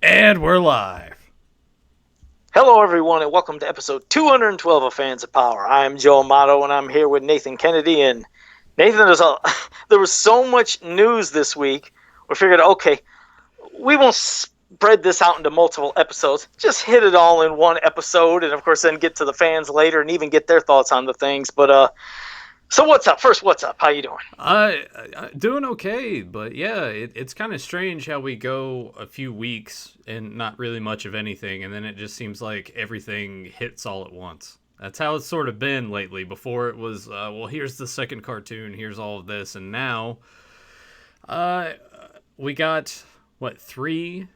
And we're live. Hello, everyone, and welcome to episode 212 of Fans of Power. I'm Joe Amato, and I'm here with Nathan Kennedy. And Nathan, there was so much news this week. We figured, okay, we won't spread this out into multiple episodes. Just hit it all in one episode, and of course, then get to the fans later and even get their thoughts on the things. But so what's up? First, what's up? How you doing? Doing okay, but yeah, it's kind of strange how we go a few weeks and not really much of anything, and then it just seems like everything hits all at once. That's how it's sort of been lately. Before it was, well, here's the second cartoon, here's all of this, and now, uh, we got what three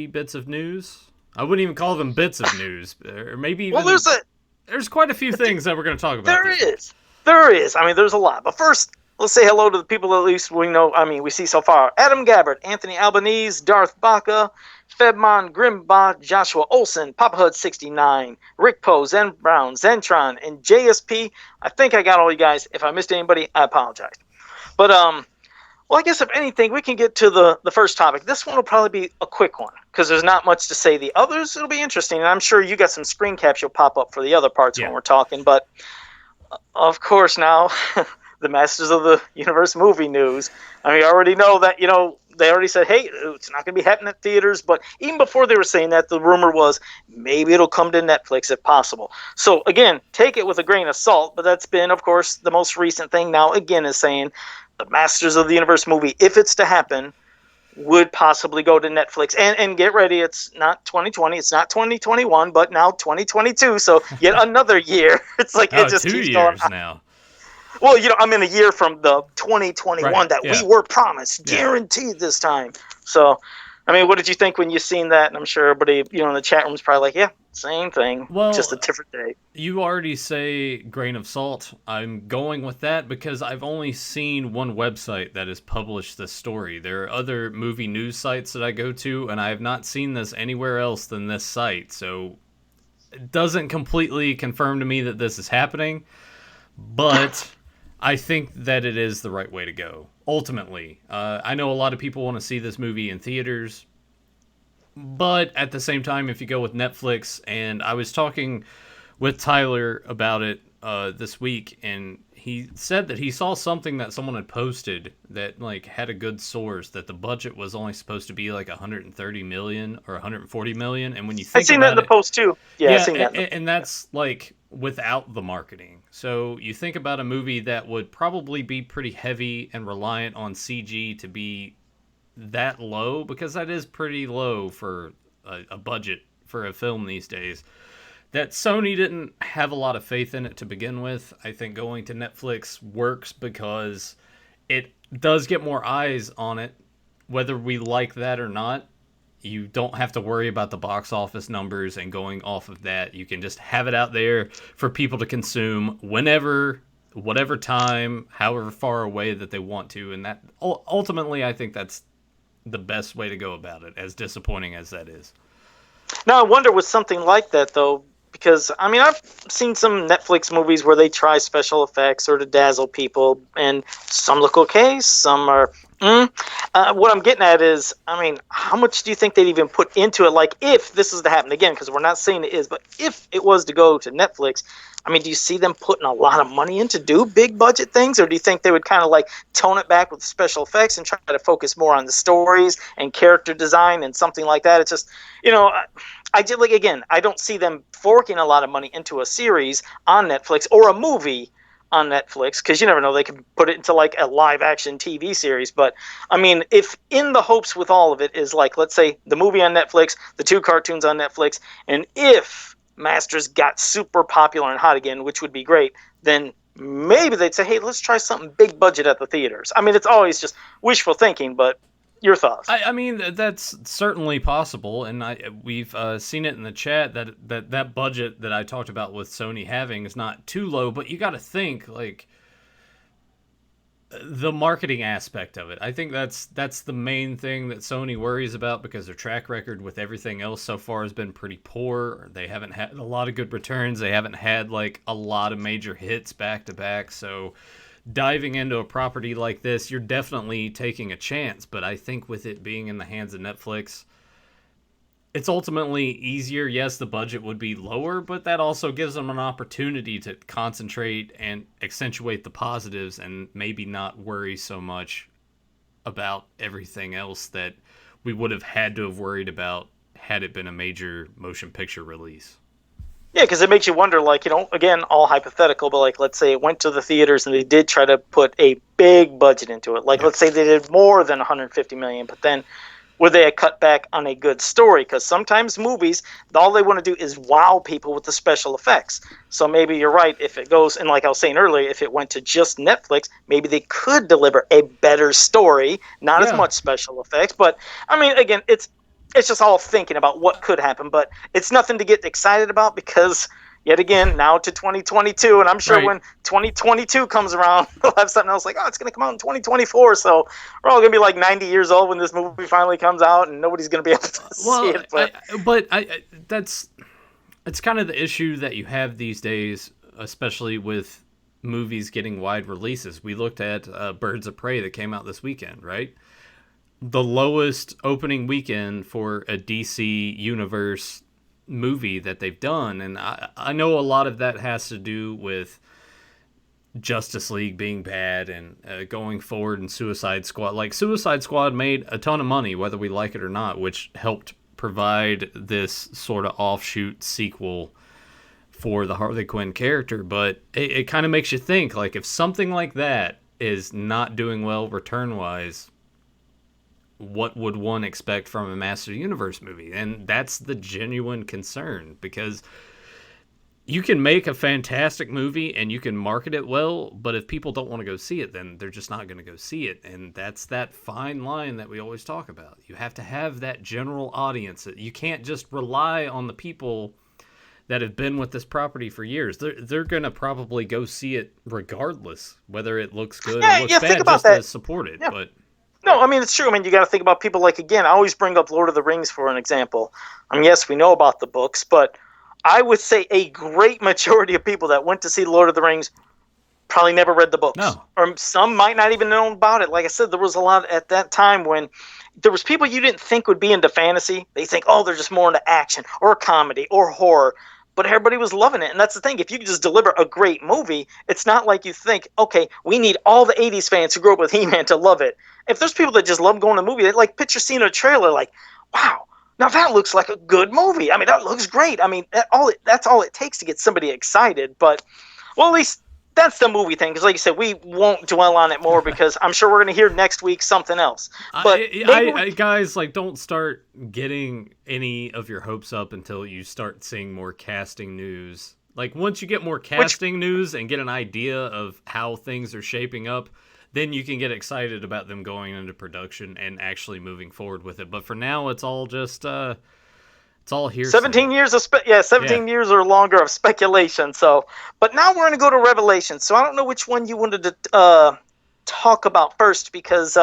bits of news. I wouldn't even call them bits of news, or maybe Well, even there's quite a few things that we're going to talk about. there is. There is. I mean, there's a lot. But first, let's say hello to the people at least we know. I mean, we see so far. Adam Gabbard, Anthony Albanese, Darth Baca, Febmon Grimbot, Joshua Olsen, Papa Hood 69, Rick Poe, Zen Brown, Zentron, and JSP. I think I got all you guys. If I missed anybody, I apologize. But well, I guess if anything, we can get to the first topic. This one will probably be a quick one because there's not much to say. The others, it'll be interesting. And I'm sure you got some screen caps you'll pop up for the other parts Yeah. when we're talking. But of course, now the Masters of the Universe movie news. I mean, I already know that, they already said, hey, it's not going to be happening at theaters. But even before they were saying that, the rumor was maybe it'll come to Netflix if possible. So, again, take it with a grain of salt. But that's been, of course, the most recent thing now, again, is saying the Masters of the Universe movie, if it's to happen, would possibly go to Netflix. And get ready, it's not 2020, it's not 2021, but now 2022. So yet another year. It's like Oh, it just two keeps going. years now. Well, I'm in a year from the 2021 Right, that yeah. we were promised, Yeah. guaranteed this time. So, I mean, what did you think when you seen that? And I'm sure everybody, in the chat room is probably like, yeah, same thing, just a Well, different day. you already say grain of salt. I'm going with that because I've only seen one website that has published this story. There are other movie news sites that I go to, and I have not seen this anywhere else than this site. So it doesn't completely confirm to me that this is happening, but I think that it is the right way to go. Ultimately, I know a lot of people want to see this movie in theaters, but at the same time, if you go with Netflix, and I was talking with Tyler about it this week, and he said that he saw something that someone had posted that like had a good source that the budget was only supposed to be like 130 million or 140 million, and when you I think seen that in about the it, post too. Yeah, I yeah, seen that. and that's like without the marketing. So you think about a movie that would probably be pretty heavy and reliant on CG to be that low, because that is pretty low for a budget for a film these days. That Sony didn't have a lot of faith in it to begin with. I think going to Netflix works because it does get more eyes on it, whether we like that or not. You don't have to worry about the box office numbers and going off of that. You can just have it out there for people to consume whenever, whatever time, however far away that they want to. And that ultimately, I think that's the best way to go about it, as disappointing as that is. Now I wonder with something like that though, because I mean I've seen some Netflix movies where they try special effects or to dazzle people, and some look okay, some are. What I'm getting at is, I mean, how much do you think they'd even put into it? Like, if this is to happen again, because we're not saying it is, but if it was to go to Netflix, I mean, do you see them putting a lot of money in to do big budget things, or do you think they would kind of like tone it back with special effects and try to focus more on the stories and character design and something like that? It's just, you know, I did like again. I don't see them forking a lot of money into a series on Netflix or a movie on Netflix, because you never know, they could put it into like a live action TV series. But I mean, if in the hopes with all of it is like, let's say the movie on Netflix, the two cartoons on Netflix, and if Masters got super popular and hot again, which would be great, then maybe they'd say, hey, let's try something big budget at the theaters. I mean, it's always just wishful thinking, but your thoughts? I mean, that's certainly possible, and we've seen it in the chat that budget that I talked about with Sony having is not too low, but you got to think like the marketing aspect of it. I think that's the main thing that Sony worries about, because their track record with everything else so far has been pretty poor. They haven't had a lot of good returns. They haven't had like a lot of major hits back to back. So diving into a property like this, you're definitely taking a chance. But I think with it being in the hands of Netflix, it's ultimately easier. Yes, the budget would be lower, but that also gives them an opportunity to concentrate and accentuate the positives and maybe not worry so much about everything else that we would have had to have worried about had it been a major motion picture release. Yeah, because it makes you wonder, like, again, all hypothetical, but like, let's say it went to the theaters and they did try to put a big budget into it. Like, Yeah. let's say they did more than 150 million, but then would they have cut back on a good story? Because sometimes movies, all they want to do is wow people with the special effects. So maybe you're right. If it goes, and like I was saying earlier, if it went to just Netflix, maybe they could deliver a better story, not as Yeah. much special effects. But I mean, again, it's just all thinking about what could happen, but it's nothing to get excited about because yet again, now to 2022, and I'm sure Right. when 2022 comes around, we'll have something else like, oh, it's going to come out in 2024, so we're all going to be like 90 years old when this movie finally comes out, and nobody's going to be able to see Well, it. But that's it's kind of the issue that you have these days, especially with movies getting wide releases. We looked at Birds of Prey that came out this weekend, right? The lowest opening weekend for a DC universe movie that they've done, and I know a lot of that has to do with Justice League being bad and going forward, and Suicide Squad. Like, Suicide Squad made a ton of money, whether we like it or not, which helped provide this sort of offshoot sequel for the Harley Quinn character. But it kind of makes you think, like, if something like that is not doing well return wise, what would one expect from a Master Universe movie? And that's the genuine concern, because you can make a fantastic movie and you can market it well, but if people don't want to go see it, then they're just not going to go see it. And that's that fine line that we always talk about. You have to have that general audience. You can't just rely on the people that have been with this property for years. They're going to probably go see it regardless, whether it looks good or yeah, looks yeah, think bad, about just to that. support it. Yeah. But No, I mean, it's true. I mean, you got to think about people like, again, I always bring up Lord of the Rings for an example. I mean, yes, we know about the books, but I would say a great majority of people that went to see Lord of the Rings probably never read the books, no, or some might not even know about it. Like I said, there was a lot at that time when there was people you didn't think would be into fantasy. They think, oh, they're just more into action or comedy or horror, but everybody was loving it. And that's the thing. If you just deliver a great movie, it's not like you think, okay, we need all the 80s fans who grew up with He-Man to love it. If there's people that just love going to the movie, they like picture seeing a trailer like, wow, now that looks like a good movie. I mean, that looks great. I mean, that's all it takes to get somebody excited. But well, at least that's the movie thing. Because like you said, we won't dwell on it more because I'm sure we're going to hear next week something else. But maybe we. guys, like, don't start getting any of your hopes up until you start seeing more casting news. Like, once you get more Which casting news and get an idea of how things are shaping up, then you can get excited about them going into production and actually moving forward with it. But for now, it's all just it's all hearsay. 17 years of 17 Yeah. years or longer of speculation. So, but now we're going to go to Revelation. So I don't know which one you wanted to talk about first because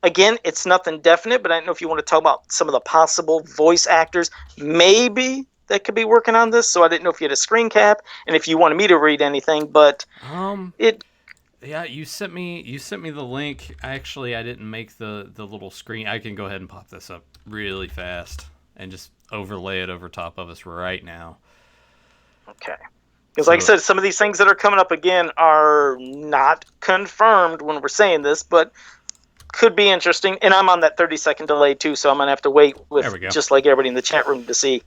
again, it's nothing definite. But I don't know if you want to talk about some of the possible voice actors, maybe that could be working on this. So I didn't know if you had a screen cap and if you wanted me to read anything. But Um. it Yeah, you sent me the link. Actually, I didn't make the little screen. I can go ahead and pop this up really fast and just overlay it over top of us right now. okay. Because, like I So said, some of these things that are coming up again are not confirmed when we're saying this, but could be interesting. And I'm on that 30-second delay too, so I'm gonna have to wait there with we go. just like everybody in the chat room to see.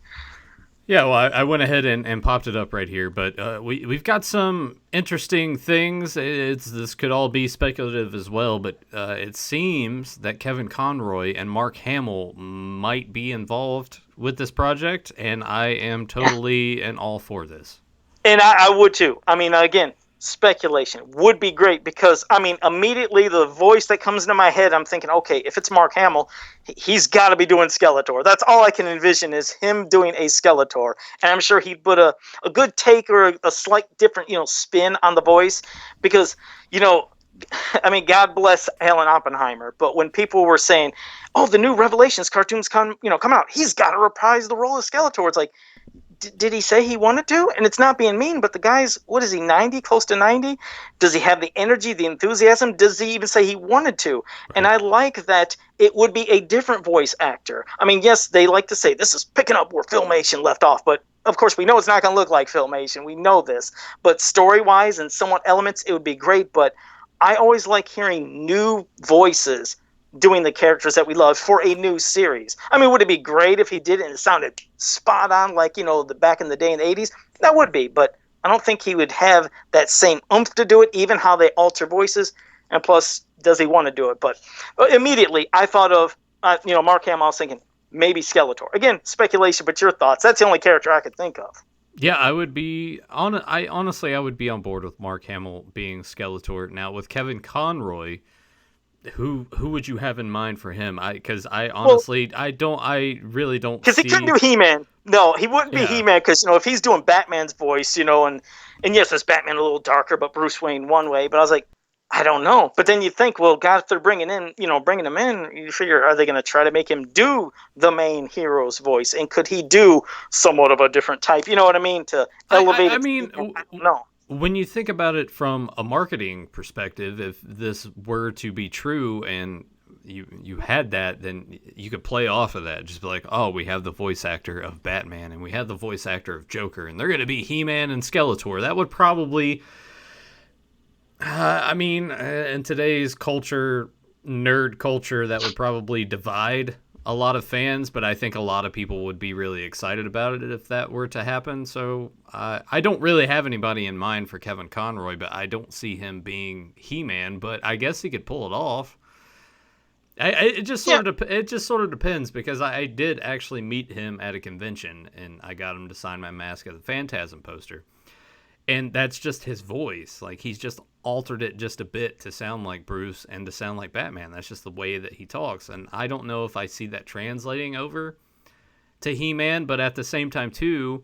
Yeah, well, I went ahead and popped it up right here, but we've got some interesting things. This could all be speculative as well, but it seems that Kevin Conroy and Mark Hamill might be involved with this project, and I am totally and all for this. And I would too. I mean, again, speculation would be great because I mean, immediately the voice that comes into my head, I'm thinking, okay, if it's Mark Hamill, he's got to be doing Skeletor. That's all I can envision is him doing a Skeletor, and I'm sure he'd put a good take or a slight different spin on the voice because you know. I mean, God bless Alan Oppenheimer, but when people were saying, "Oh, the new Revelations cartoons come out," he's got to reprise the role of Skeletor. It's like, did he say he wanted to? And it's not being mean, but the guy's, what is he, 90, close to 90? Does he have the energy, the enthusiasm? Does he even say he wanted to? And Right. I like that it would be a different voice actor. I mean, yes, they like to say this is picking up where Filmation left off, but of course we know it's not going to look like Filmation. We know this. But story-wise and somewhat elements, it would be great. But I always like hearing new voices doing the characters that we love for a new series. I mean, would it be great if he did it and it sounded spot on like, the back in the day in the 80s? That would be, but I don't think he would have that same oomph to do it, even how they alter voices. And plus, does he want to do it? But immediately, I thought of, Mark Hamill. I was thinking maybe Skeletor. Again, speculation, but your thoughts. That's the only character I could think of. Yeah, I would be on. I honestly, I would be on board with Mark Hamill being Skeletor. Now with Kevin Conroy, who would you have in mind for him? Because I Well, honestly, I really don't because he couldn't see. do He-Man. No, he wouldn't be Yeah, He-Man because if he's doing Batman's voice, and yes, it's Batman a little darker, but Bruce Wayne one way. But I was like, I don't know. But then you think, well, God, if they're bringing him in, you figure, are they going to try to make him do the main hero's voice? And could he do somewhat of a different type? You know what I mean? To elevate I it. mean, I don't know. when you think about it from a marketing perspective, if this were to be true and you had that, then you could play off of that. Just be like, oh, we have the voice actor of Batman and we have the voice actor of Joker, and they're going to be He-Man and Skeletor. That would probably, in today's culture, nerd culture, that would probably divide a lot of fans, but I think a lot of people would be really excited about it if that were to happen. So I don't really have anybody in mind for Kevin Conroy, but I don't see him being He-Man. But I guess he could pull it off. Yeah, It just sort of depends because I did actually meet him at a convention and I got him to sign my Mask of the Phantasm poster. And that's just his voice. Like he's just altered it just a bit to sound like Bruce and to sound like Batman. That's just the way that he talks. And I don't know if I see that translating over to He-Man, but at the same time too,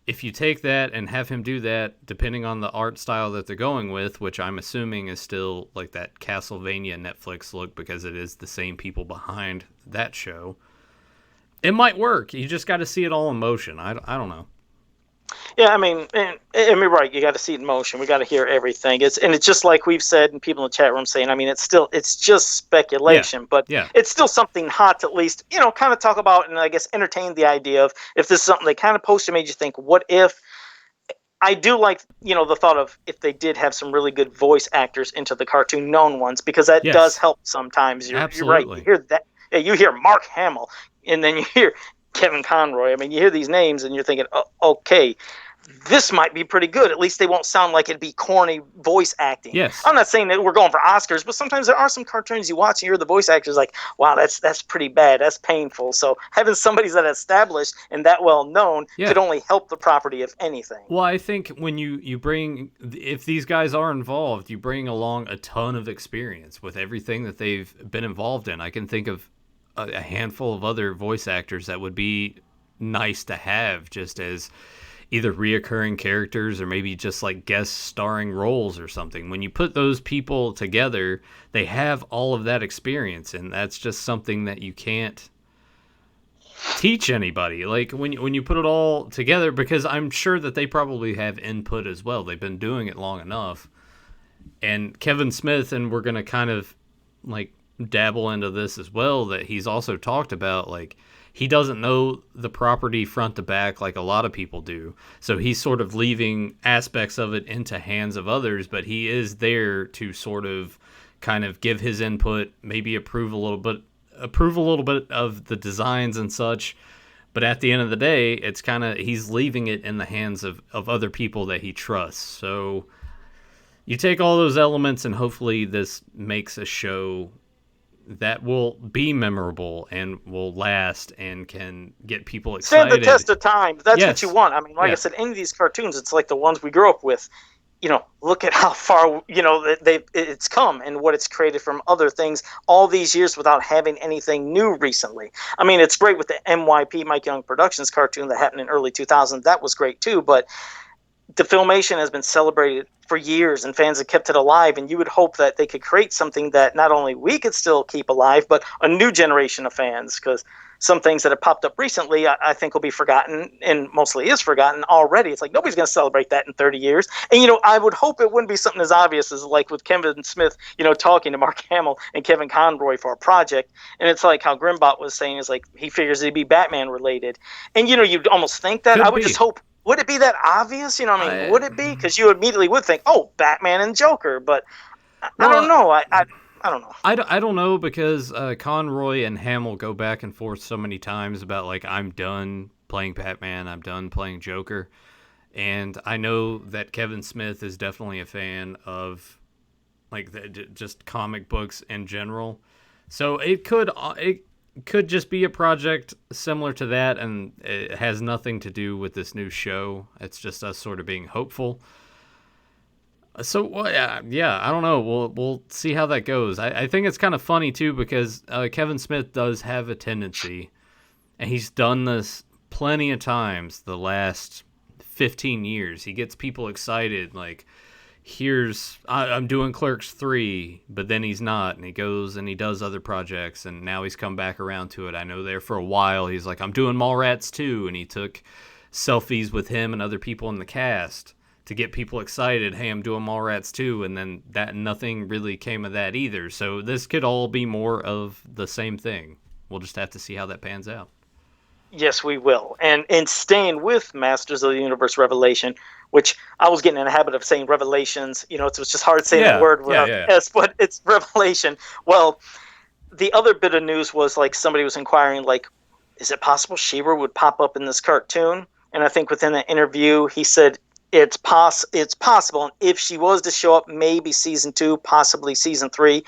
if you take that and have him do that, depending on the art style that they're going with, which I'm assuming is still like that Castlevania Netflix look because it is the same people behind that show, it might work. You just got to see it all in motion. I don't know. yeah. I mean, right. You got to see it in motion. We got to hear everything. It's just like we've said, and people in the chat room saying. I mean, it's just Yeah, speculation, but yeah, it's still something hot to at least kind of talk about and I guess entertain the idea of if this is something they kind of posted made you think, what if? I do like the thought of if they did have some really good voice actors into the cartoon, known ones, because that does yes, help sometimes. You're right. You absolutely. hear that. Yeah, you hear Mark Hamill, and then you hear Kevin Conroy. I mean, you hear these names, and you're thinking, oh, okay, this might be pretty good. At least they won't sound like it'd be corny voice acting. Yes. I'm not saying that we're going for Oscars, but sometimes there are some cartoons you watch and you're the voice actors like, wow, that's pretty bad. That's painful. So having somebody that established and that well known Yeah. could only help the property, if anything. Well, I think when you bring, if these guys are involved, you bring along a ton of experience with everything that they've been involved in. I can think of a handful of other voice actors that would be nice to have just as either reoccurring characters or maybe just like guest starring roles or something. When you put those people together, they have all of that experience, and that's just something that you can't teach anybody. Like when you put it all together, because I'm sure that they probably have input as well. They've been doing it long enough. And Kevin Smith, and we're gonna kind of like dabble into this as well, that he's also talked about like he doesn't know the property front to back like a lot of people do. So he's sort of leaving aspects of it into hands of others, but he is there to sort of kind of give his input, maybe approve a little bit of the designs and such. But at the end of the day, it's kind of he's leaving it in the hands of other people that he trusts. So you take all those elements and hopefully this makes a show that will be memorable and will last and can get people Stand the excited. test of time. That's what you Yes. want. I mean, like I Yeah. said, any of these cartoons, it's like the ones we grew up with. Look at how far it's come and what it's created from other things all these years without having anything new recently. I mean, it's great with the MYP Mike Young Productions cartoon that happened in early 2000. That was great too, but the Filmation has been celebrated for years and fans have kept it alive, and you would hope that they could create something that not only we could still keep alive, but a new generation of fans, because some things that have popped up recently, I think will be forgotten, and mostly is forgotten already. It's like nobody's going to celebrate that in 30 years. And, I would hope it wouldn't be something as obvious as like with Kevin Smith, talking to Mark Hamill and Kevin Conroy for a project. And it's like how Grimbot was saying is like he figures it'd be Batman related. And, you'd almost think that. I Could would just be. hope. Would it be that obvious? I Would it be? Because you immediately would think, oh, Batman and Joker. But I don't well, know. I don't know. I don't know because Conroy and Hamill go back and forth so many times about like I'm done playing Batman, I'm done playing Joker, and I know that Kevin Smith is definitely a fan of like just comic books in general. So it could just be a project similar to that, and it has nothing to do with this new show. It's just us sort of being hopeful. So well, yeah, I don't know. We'll see how that goes. I think it's kind of funny too because Kevin Smith does have a tendency, and he's done this plenty of times the last 15 years. He gets people excited like, I'm doing Clerks 3, but then he's not, and he goes and he does other projects, and now he's come back around to it. I know there for a while he's like, I'm doing Mallrats 2, and he took selfies with him and other people in the cast to get people excited. Hey, I'm doing Mallrats 2, and then that nothing really came of that either. So this could all be more of the same thing. We'll just have to see how that pans out. Yes, we will. And staying with Masters of the Universe Revelation, which I was getting in the habit of saying Revelations. It's just hard saying that word without S, but it's Revelation. Well, the other bit of news was like somebody was inquiring, like, is it possible She-Ra would pop up in this cartoon? And I think within the interview, he said it's possible. And if she was to show up, maybe season 2, possibly season 3,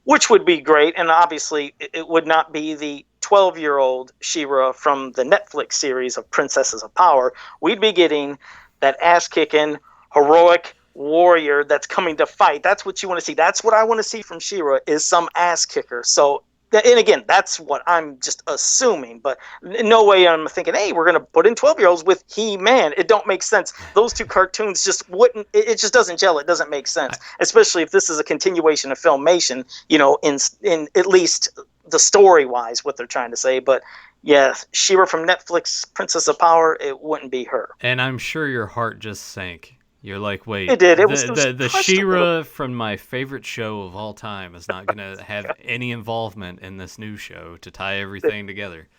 which would be great. And obviously, it would not be the 12-year-old She-Ra from the Netflix series of Princesses of Power. We'd be getting that ass-kicking, heroic warrior that's coming to fight. That's what you want to see. That's what I want to see from She-Ra, is some ass-kicker. So, and again, that's what I'm just assuming, but in no way I'm thinking, hey, we're going to put in 12-year-olds with He-Man. It don't make sense. Those two cartoons just wouldn't, it just doesn't gel. It doesn't make sense, especially if this is a continuation of Filmation, in at least the story-wise, what they're trying to say. But yeah, She-Ra from Netflix, Princess of Power, it wouldn't be her. And I'm sure your heart just sank. You're like, wait, it did. The She-Ra from my favorite show of all time is not going to have any involvement in this new show to tie everything together.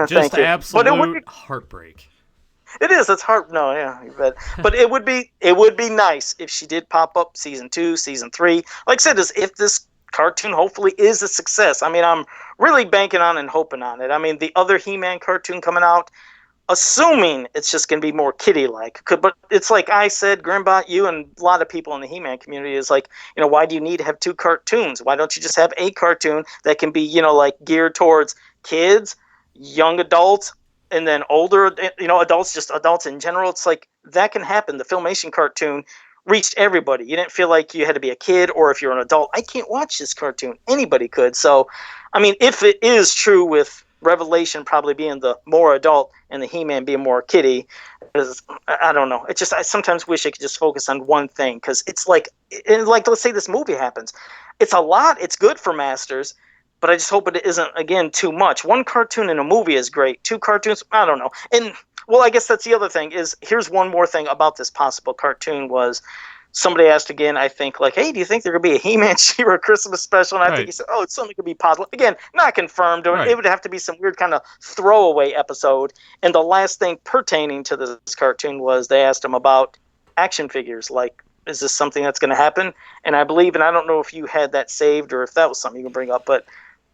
Just absolute heartbreak. It is. It's hard. No, yeah, but it would be nice if she did pop up season 2, season 3. Like I said, if this cartoon hopefully is a success. I mean, I'm really banking on and hoping on it. I mean, the other He-Man cartoon coming out, assuming it's just going to be more kiddie-like. But it's like I said, Grimbot, you and a lot of people in the He-Man community is like, why do you need to have 2 cartoons? Why don't you just have a cartoon that can be, like geared towards kids, young adults, and then older, adults, just adults in general? It's like that can happen. The Filmation cartoon reached everybody. You didn't feel like you had to be a kid, or if you're an adult, I can't watch this cartoon. Anybody could. So, I mean, if it is true with Revelation probably being the more adult and the He-Man being more kiddie, I don't know. It's just, I sometimes wish I could just focus on one thing, because it's like let's say this movie happens. It's a lot. It's good for Masters, but I just hope it isn't, again, too much. 1 cartoon in a movie is great. 2 cartoons, I don't know. And, well, I guess that's the other thing is, here's one more thing about this possible cartoon was, somebody asked again, I think, like, hey, do you think there could be a He-Man She-Ra Christmas special? And I think he said, oh, it certainly could be possible. Again, not confirmed. Or it would have to be some weird kind of throwaway episode. And the last thing pertaining to this cartoon was they asked him about action figures. Like, is this something that's going to happen? And I believe, and I don't know if you had that saved or if that was something you can bring up, but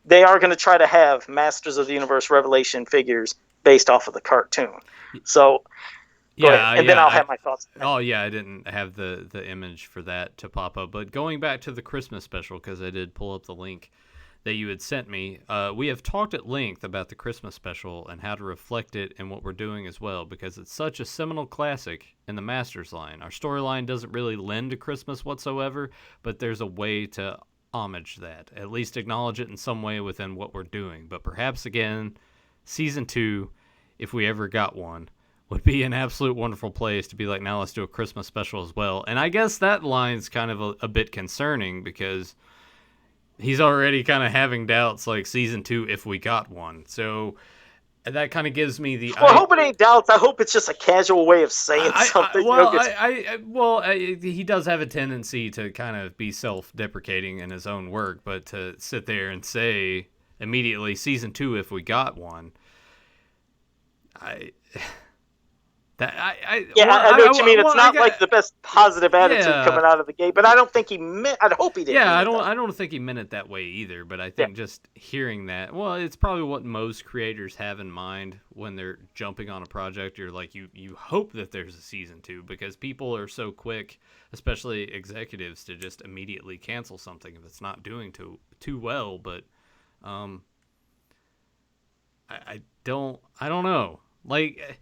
they are going to try to have Masters of the Universe Revelation figures based off of the cartoon. So... then I'll have my thoughts. Oh, yeah, I didn't have the image for that to pop up. But going back to the Christmas special, because I did pull up the link that you had sent me, we have talked at length about the Christmas special and how to reflect it in what we're doing as well, because it's such a seminal classic in the Masters line. Our storyline doesn't really lend to Christmas whatsoever, but there's a way to homage that, at least acknowledge it in some way within what we're doing. But perhaps, again, Season 2, if we ever got one, would be an absolute wonderful place to be like, now let's do a Christmas special as well. And I guess that line's kind of a bit concerning because he's already kind of having doubts like season 2 if we got one. So that kind of gives me the Well, I hope it ain't doubts. I hope it's just a casual way of saying something. he does have a tendency to kind of be self-deprecating in his own work, but to sit there and say immediately season 2 if we got one, I yeah, I know what you mean. It's not like the best positive attitude yeah, coming out of the gate, but I don't think he meant. I hope he didn't. Yeah, I don't think he meant it that way either. But I think just hearing that, well, it's probably what most creators have in mind when they're jumping on a project. You're like, you hope that there's a season 2 because people are so quick, especially executives, to just immediately cancel something if it's not doing too well. But I don't know. Like,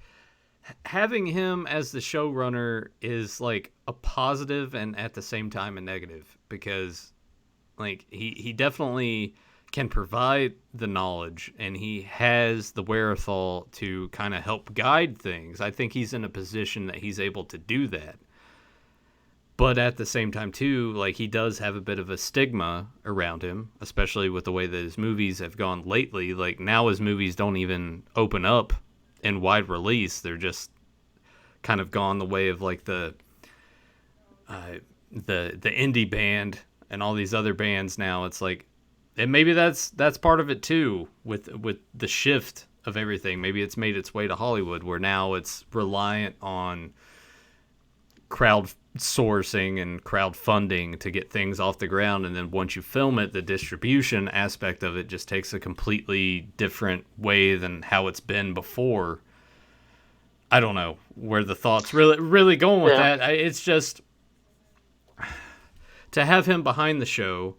having him as the showrunner is like a positive and at the same time a negative, because like he definitely can provide the knowledge and he has the wherewithal to kind of help guide things. I think he's in a position that he's able to do that. But at the same time too, like, he does have a bit of a stigma around him, especially with the way that his movies have gone lately. Like, now his movies don't even open up in wide release. They're just kind of gone the way of like the indie band and all these other bands now. It's like, and maybe that's part of it too, with the shift of everything. Maybe it's made its way to Hollywood, where now it's reliant on crowd sourcing and crowdfunding to get things off the ground, and then once you film it, the distribution aspect of it just takes a completely different way than how it's been before. I don't know where the thoughts really going with that. It's just, to have him behind the show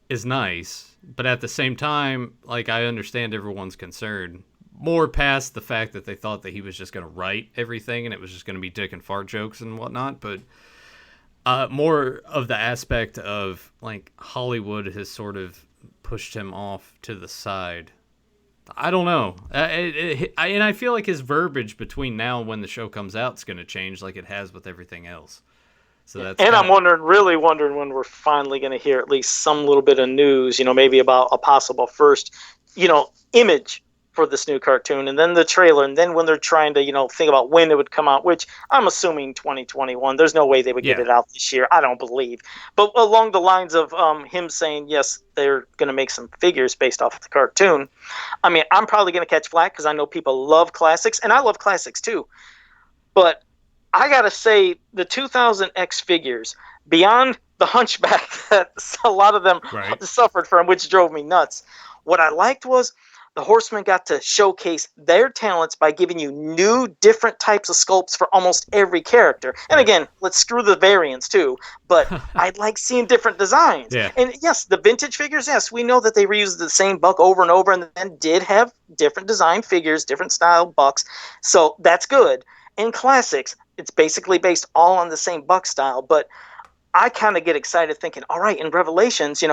is nice, but at the same time, like, I understand everyone's concern. More past the fact that they thought that he was just going to write everything and it was just going to be dick and fart jokes and whatnot, but more of the aspect of, like, Hollywood has sort of pushed him off to the side. I don't know. And I feel like his verbiage between now and when the show comes out is going to change, like it has with everything else. So that's. And I'm really wondering when we're finally going to hear at least some little bit of news, maybe about a possible first, image for this new cartoon, and then the trailer, and then when they're trying to, think about when it would come out, which I'm assuming 2021. There's no way they would get it out this year. I don't believe. But along the lines of him saying, yes, they're going to make some figures based off of the cartoon. I mean, I'm probably going to catch flack because I know people love classics, and I love classics too. But I got to say, the 2000X figures, beyond the hunchback that a lot of them suffered from, which drove me nuts, what I liked was the Horsemen got to showcase their talents by giving you new, different types of sculpts for almost every character. And again, let's screw the variants too, but I like seeing different designs. Yeah. And yes, the vintage figures, yes, we know that they reused the same buck over and over, and then did have different design figures, different style bucks. So that's good. In classics, it's basically based all on the same buck style, but I kind of get excited thinking, all right, in Revelations,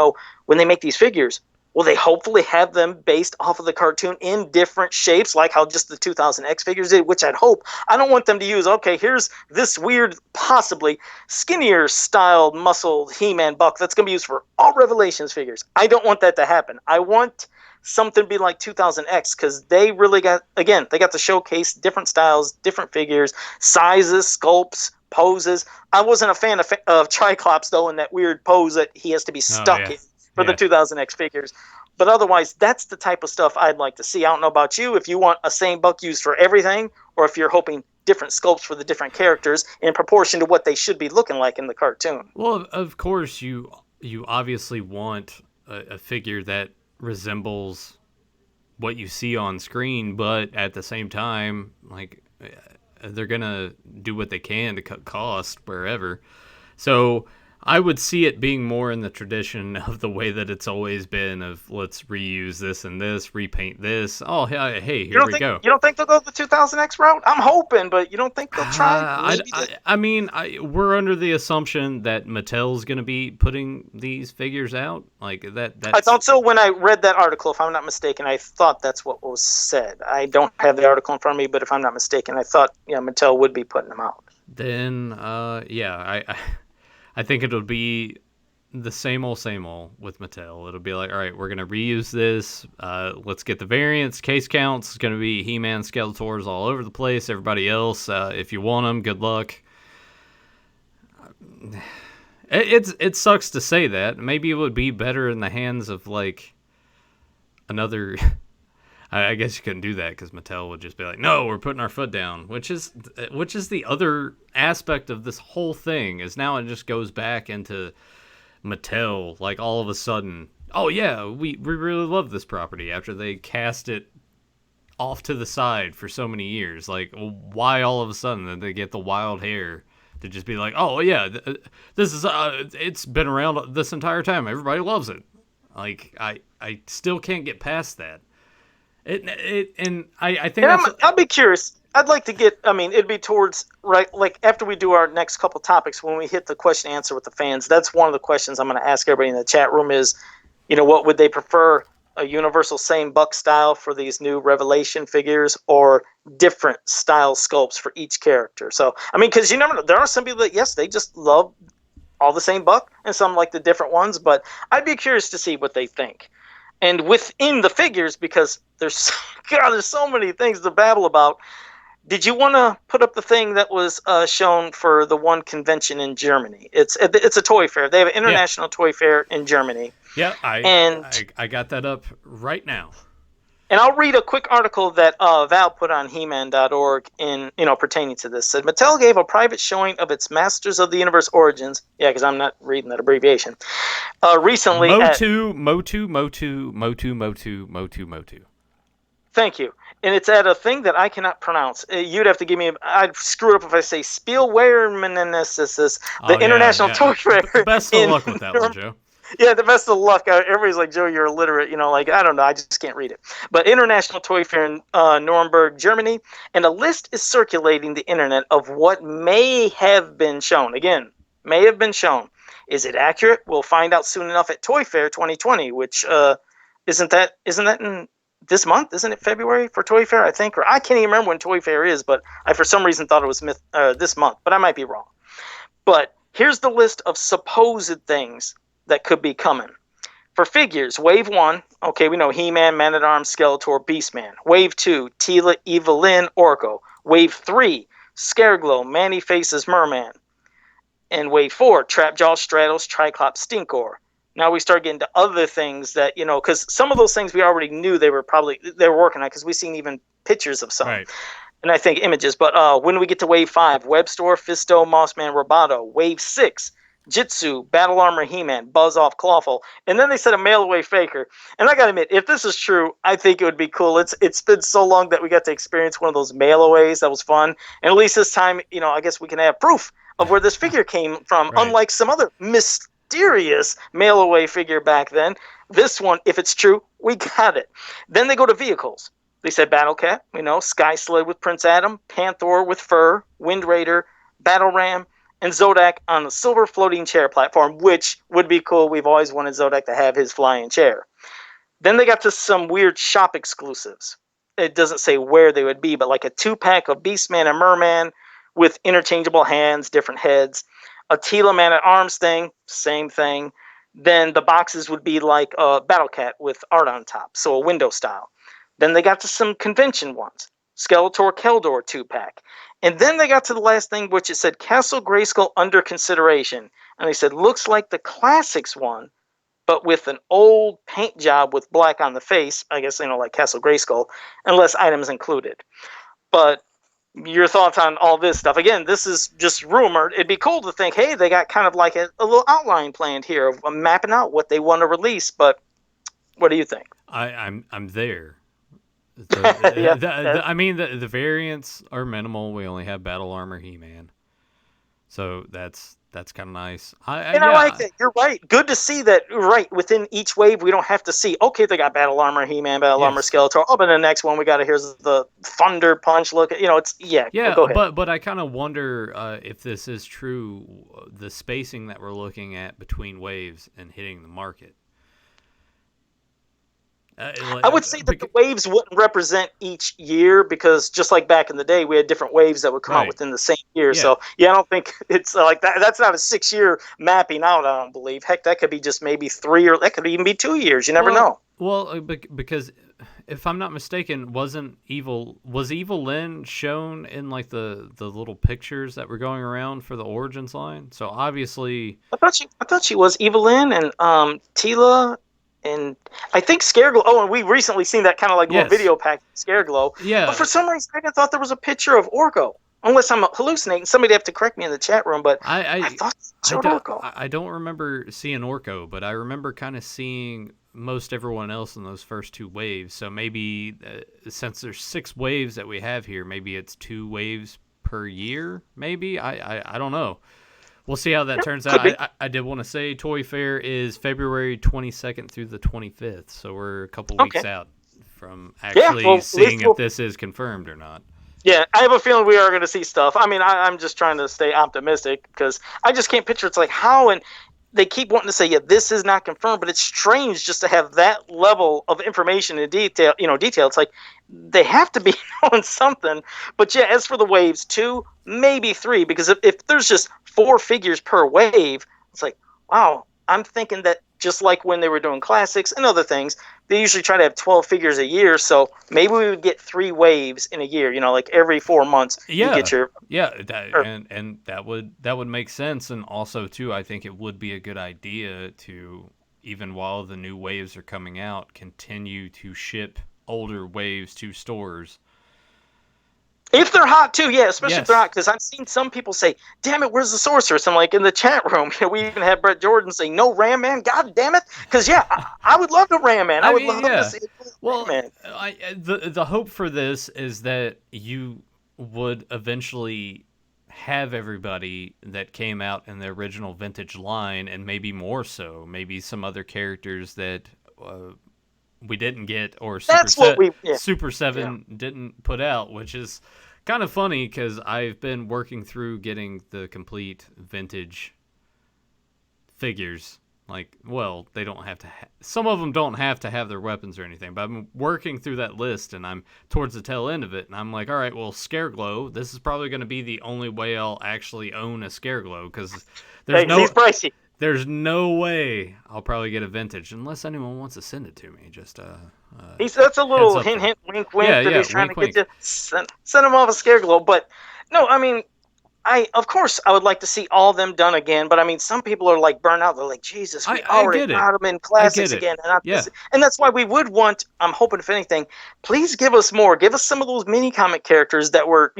when they make these figures, will they hopefully have them based off of the cartoon in different shapes, like how just the 2000X figures did, which I'd hope. I don't want them to use, okay, here's this weird, possibly skinnier styled, muscled He-Man buck that's going to be used for all Revelations figures. I don't want that to happen. I want something to be like 2000X, because they really got to showcase different styles, different figures, sizes, sculpts, poses. I wasn't a fan of Triclops, though, in that weird pose that he has to be stuck in for the 2000X figures. But otherwise, that's the type of stuff I'd like to see. I don't know about you, if you want a same buck used for everything, or if you're hoping different sculpts for the different characters in proportion to what they should be looking like in the cartoon. Well, of course, you obviously want a figure that resembles what you see on screen, but at the same time, like, they're gonna do what they can to cut costs wherever. So I would see it being more in the tradition of the way that it's always been, of let's reuse this and this, repaint this. Oh, hey, here we go. You don't think they'll go the 2000X route? I'm hoping, but you don't think they'll try? I mean, we're under the assumption that Mattel's going to be putting these figures out. Like that. I thought so when I read that article, if I'm not mistaken. I thought that's what was said. I don't have the article in front of me, but if I'm not mistaken, I thought Mattel would be putting them out. Then, I think it'll be the same old with Mattel. It'll be like, all right, we're gonna reuse this. Let's get the variants. Case counts. It's gonna be He-Man, Skeletors all over the place. Everybody else, if you want them, good luck. It sucks to say that. Maybe it would be better in the hands of like another. I guess you couldn't do that because Mattel would just be like, "No, we're putting our foot down," which is the other aspect of this whole thing. Is now it just goes back into Mattel, like all of a sudden, oh yeah, we really love this property after they cast it off to the side for so many years. Like, why all of a sudden did they get the wild hair to just be like, oh yeah, this is it's been around this entire time. Everybody loves it. Like, I still can't get past that. I think I'll be curious. I'd like to get. I mean, it'd be towards right, like after we do our next couple topics, when we hit the question answer with the fans. That's one of the questions I'm going to ask everybody in the chat room is, what would they prefer? A universal same buck style for these new Revelation figures, or different style sculpts for each character? So, I mean, because you never know. There are some people that, yes, they just love all the same buck, and some like the different ones. But I'd be curious to see what they think. And within the figures, because there's so many things to babble about. Did you want to put up the thing that was shown for the one convention in Germany? It's a toy fair. They have an international toy fair in Germany. Yeah, I got that up right now. And I'll read a quick article that Val put on He-Man.org in pertaining to this. Said Mattel gave a private showing of its Masters of the Universe Origins. Yeah, because I'm not reading that abbreviation. Recently, MOTU. Thank you. And it's at a thing that I cannot pronounce. You'd have to give me. I'd screw it up if I say Spielwarenemesis, the International Toy Fair. Best of luck with that one, Joe. Yeah, the best of luck. Everybody's like, Joe, you're illiterate. Like, I don't know. I just can't read it. But International Toy Fair in Nuremberg, Germany. And a list is circulating the internet of what may have been shown. Again, may have been shown. Is it accurate? We'll find out soon enough at Toy Fair 2020, which isn't that in this month? Isn't it February for Toy Fair, I think? Or I can't even remember when Toy Fair is, but I for some reason thought it was this month. But I might be wrong. But here's the list of supposed things that could be coming. For figures, Wave 1, okay, we know He-Man, Man-at-Arms, Skeletor, Beastman. Wave 2, Tila, Evelyn, Orko. Wave 3, Scareglow, Manny-Faces, Merman. And Wave 4, Trapjaw, Stratos, Triclops, Stinkor. Now we start getting to other things that, because some of those things we already knew they were working on, because we've seen even pictures of some. Right. And I think images. But when we get to Wave 5, Webstore, Fisto, Mossman, Roboto. Wave 6, Jitsu, Battle Armor He-Man, Buzz Off, Clawful. And then they said a mail-away faker. And I gotta admit, if this is true, I think it would be cool. It's been so long that we got to experience one of those mail-aways. That was fun. And at least this time, I guess we can have proof of where this figure came from, right. Unlike some other mysterious mail-away figure back then. This one, if it's true, we got it. Then they go to vehicles. They said Battle Cat, Sky Sled with Prince Adam, Panther with fur, Wind Raider, Battle Ram, and Zodak on the silver floating chair platform, which would be cool. We've always wanted Zodak to have his flying chair. Then they got to some weird shop exclusives. It doesn't say where they would be, but like a 2-pack of Beastman and Merman with interchangeable hands, different heads. A Tila Man-at-Arms thing, same thing. Then the boxes would be like a Battle Cat with art on top, so a window style. Then they got to some convention ones. Skeletor, Keldor 2-pack. And then they got to the last thing, which it said Castle Grayskull under consideration. And they said, looks like the classics one, but with an old paint job with black on the face. I guess, like Castle Grayskull, and less items included. But your thoughts on all this stuff? Again, this is just rumored. It'd be cool to think, hey, they got kind of like a little outline planned here of mapping out what they want to release. But what do you think? I'm there. Yeah, I mean, the variants are minimal. We only have Battle Armor He-Man, so that's kind of nice. I like it. You're right. Good to see that. Right, within each wave, we don't have to see. Okay, they got Battle Armor He-Man, Battle Armor Skeletor. Oh, but the next one we got here's the Thunder Punch. Look, it's Go ahead. But I kind of wonder if this is true. The spacing that we're looking at between waves and hitting the market. I would say that the waves wouldn't represent each year because just like back in the day, we had different waves that would come out right. within the same year. Yeah. So yeah, I don't think it's like that. That's not a 6 year mapping out. I don't believe. Heck, that could be just maybe 3, or that could even be 2 years. You never know. Because if I'm not mistaken, was Evil Lynn shown in like the little pictures that were going around for the Origins line? So obviously, I thought she was Evelyn and Tila and I think Scareglow. Oh, and we recently seen that kind of like little yes, video pack Scareglow. But yeah. for some reason, I thought there was a picture of Orko. Unless I'm hallucinating, somebody have to correct me in the chat room. But I thought it showed Orko. I don't remember seeing Orko, but I remember kind of seeing most everyone else in those first two waves. So maybe since there's 6 waves that we have here, maybe it's 2 waves per year. Maybe I don't know. We'll see how that turns out. I did want to say Toy Fair is February 22nd through the 25th, so we're a couple weeks out from actually seeing if this is confirmed or not. Yeah, I have a feeling we are going to see stuff. I mean, I'm just trying to stay optimistic because I just can't picture. It's like how, and they keep wanting to say, yeah, this is not confirmed, but it's strange just to have that level of information in detail. Detail. It's like they have to be knowing something. But yeah, as for the waves, 2, maybe 3, because if there's just 4 figures per wave, it's like, wow. I'm thinking that just like when they were doing classics and other things, they usually try to have 12 figures a year. So maybe we would get 3 waves in a year. Like every 4 months, you get your and that would make sense. And also too, I think it would be a good idea to, even while the new waves are coming out, continue to ship older waves to stores. If they're hot too, yeah, especially if they're hot, because I've seen some people say, "Damn it, where's the sorceress?" I'm like, in the chat room, we even had Brett Jordan say, "No Ram Man, God damn it!" Because yeah, I would love the Ram Man. I would love to see Ram Man. The hope for this is that you would eventually have everybody that came out in the original vintage line, and maybe more so, maybe some other characters that we didn't get, or Super 7 didn't put out, which is kind of funny because I've been working through getting the complete vintage figures. Like, well, they don't have to some of them don't have to have their weapons or anything, but I'm working through that list and I'm towards the tail end of it, and I'm like, all right, well, Scareglow, this is probably going to be the only way I'll actually own a Scareglow, because he's pricey. There's no way I'll probably get a vintage unless anyone wants to send it to me. Just that's a little hint, wink, that he's trying to get you. Send him off a Scareglow. But no, I mean, of course I would like to see all of them done again. But I mean, some people are like burnt out. They're like, Jesus, we already got them in classics again. And that's why we would want. I'm hoping, if anything, please give us more. Give us some of those mini comic characters that were,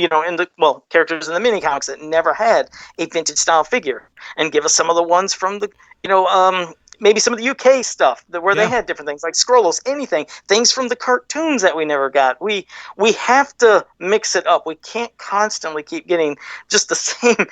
characters in the mini comics that never had a vintage style figure, and give us some of the ones from the, maybe some of the UK stuff where they had different things like Scrollos, things from the cartoons that we never got. We have to mix it up. We can't constantly keep getting just the same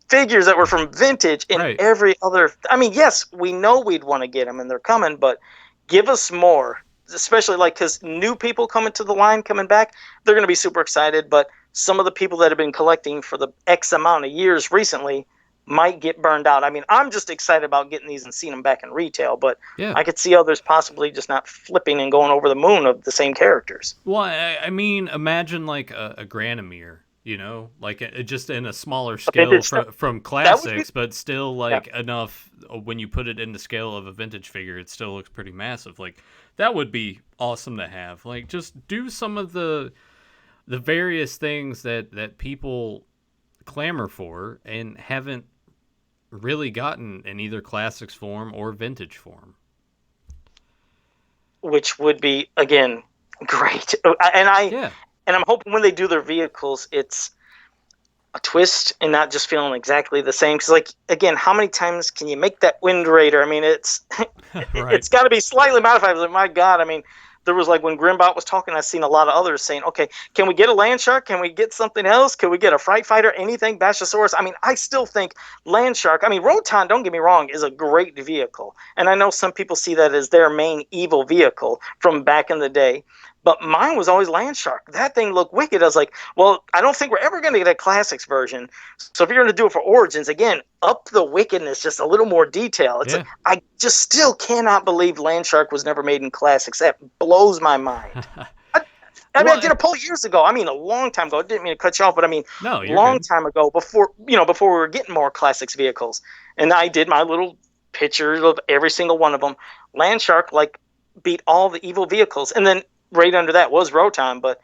figures that were from vintage in every other. I mean, yes, we know we'd want to get them and they're coming, but give us more. Especially because new people coming to the line, coming back, they're going to be super excited. But some of the people that have been collecting for the X amount of years recently might get burned out. I mean, I'm just excited about getting these and seeing them back in retail, but I could see others possibly just not flipping and going over the moon of the same characters. Well, I mean, imagine like a Granomir, like just in a smaller scale from classics, but still like enough when you put it in the scale of a vintage figure, it still looks pretty massive. Like that would be awesome to have. Like just do some of the various things that people clamor for and haven't really gotten in either classics form or vintage form, which would be again great. And I'm hoping when they do their vehicles, it's a twist and not just feeling exactly the same. Because, like, again, how many times can you make that Wind Raider? I mean, it's it's got to be slightly modified. Like, my God, I mean, there was like when Grimbot was talking, I've seen a lot of others saying, okay, can we get a Land Shark? Can we get something else? Can we get a Fright Fighter? Anything? Bashosaurus? I mean, I still think Land Shark, I mean, Roton, don't get me wrong, is a great vehicle. And I know some people see that as their main evil vehicle from back in the day. But mine was always Land Shark. That thing looked wicked. I was like, well, I don't think we're ever going to get a classics version. So if you're going to do it for Origins, again, up the wickedness, just a little more detail. It's like, Yeah. I just still cannot believe Land Shark was never made in classics. That blows my mind. I mean, I Well, did a poll years ago. I mean, a long time ago. I didn't mean to cut you off, but I mean, no, you're long good. time ago, before we were getting more classics vehicles, and I did my little pictures of every single one of them. Land Shark like beat all the evil vehicles, and then right under that was Rotom, but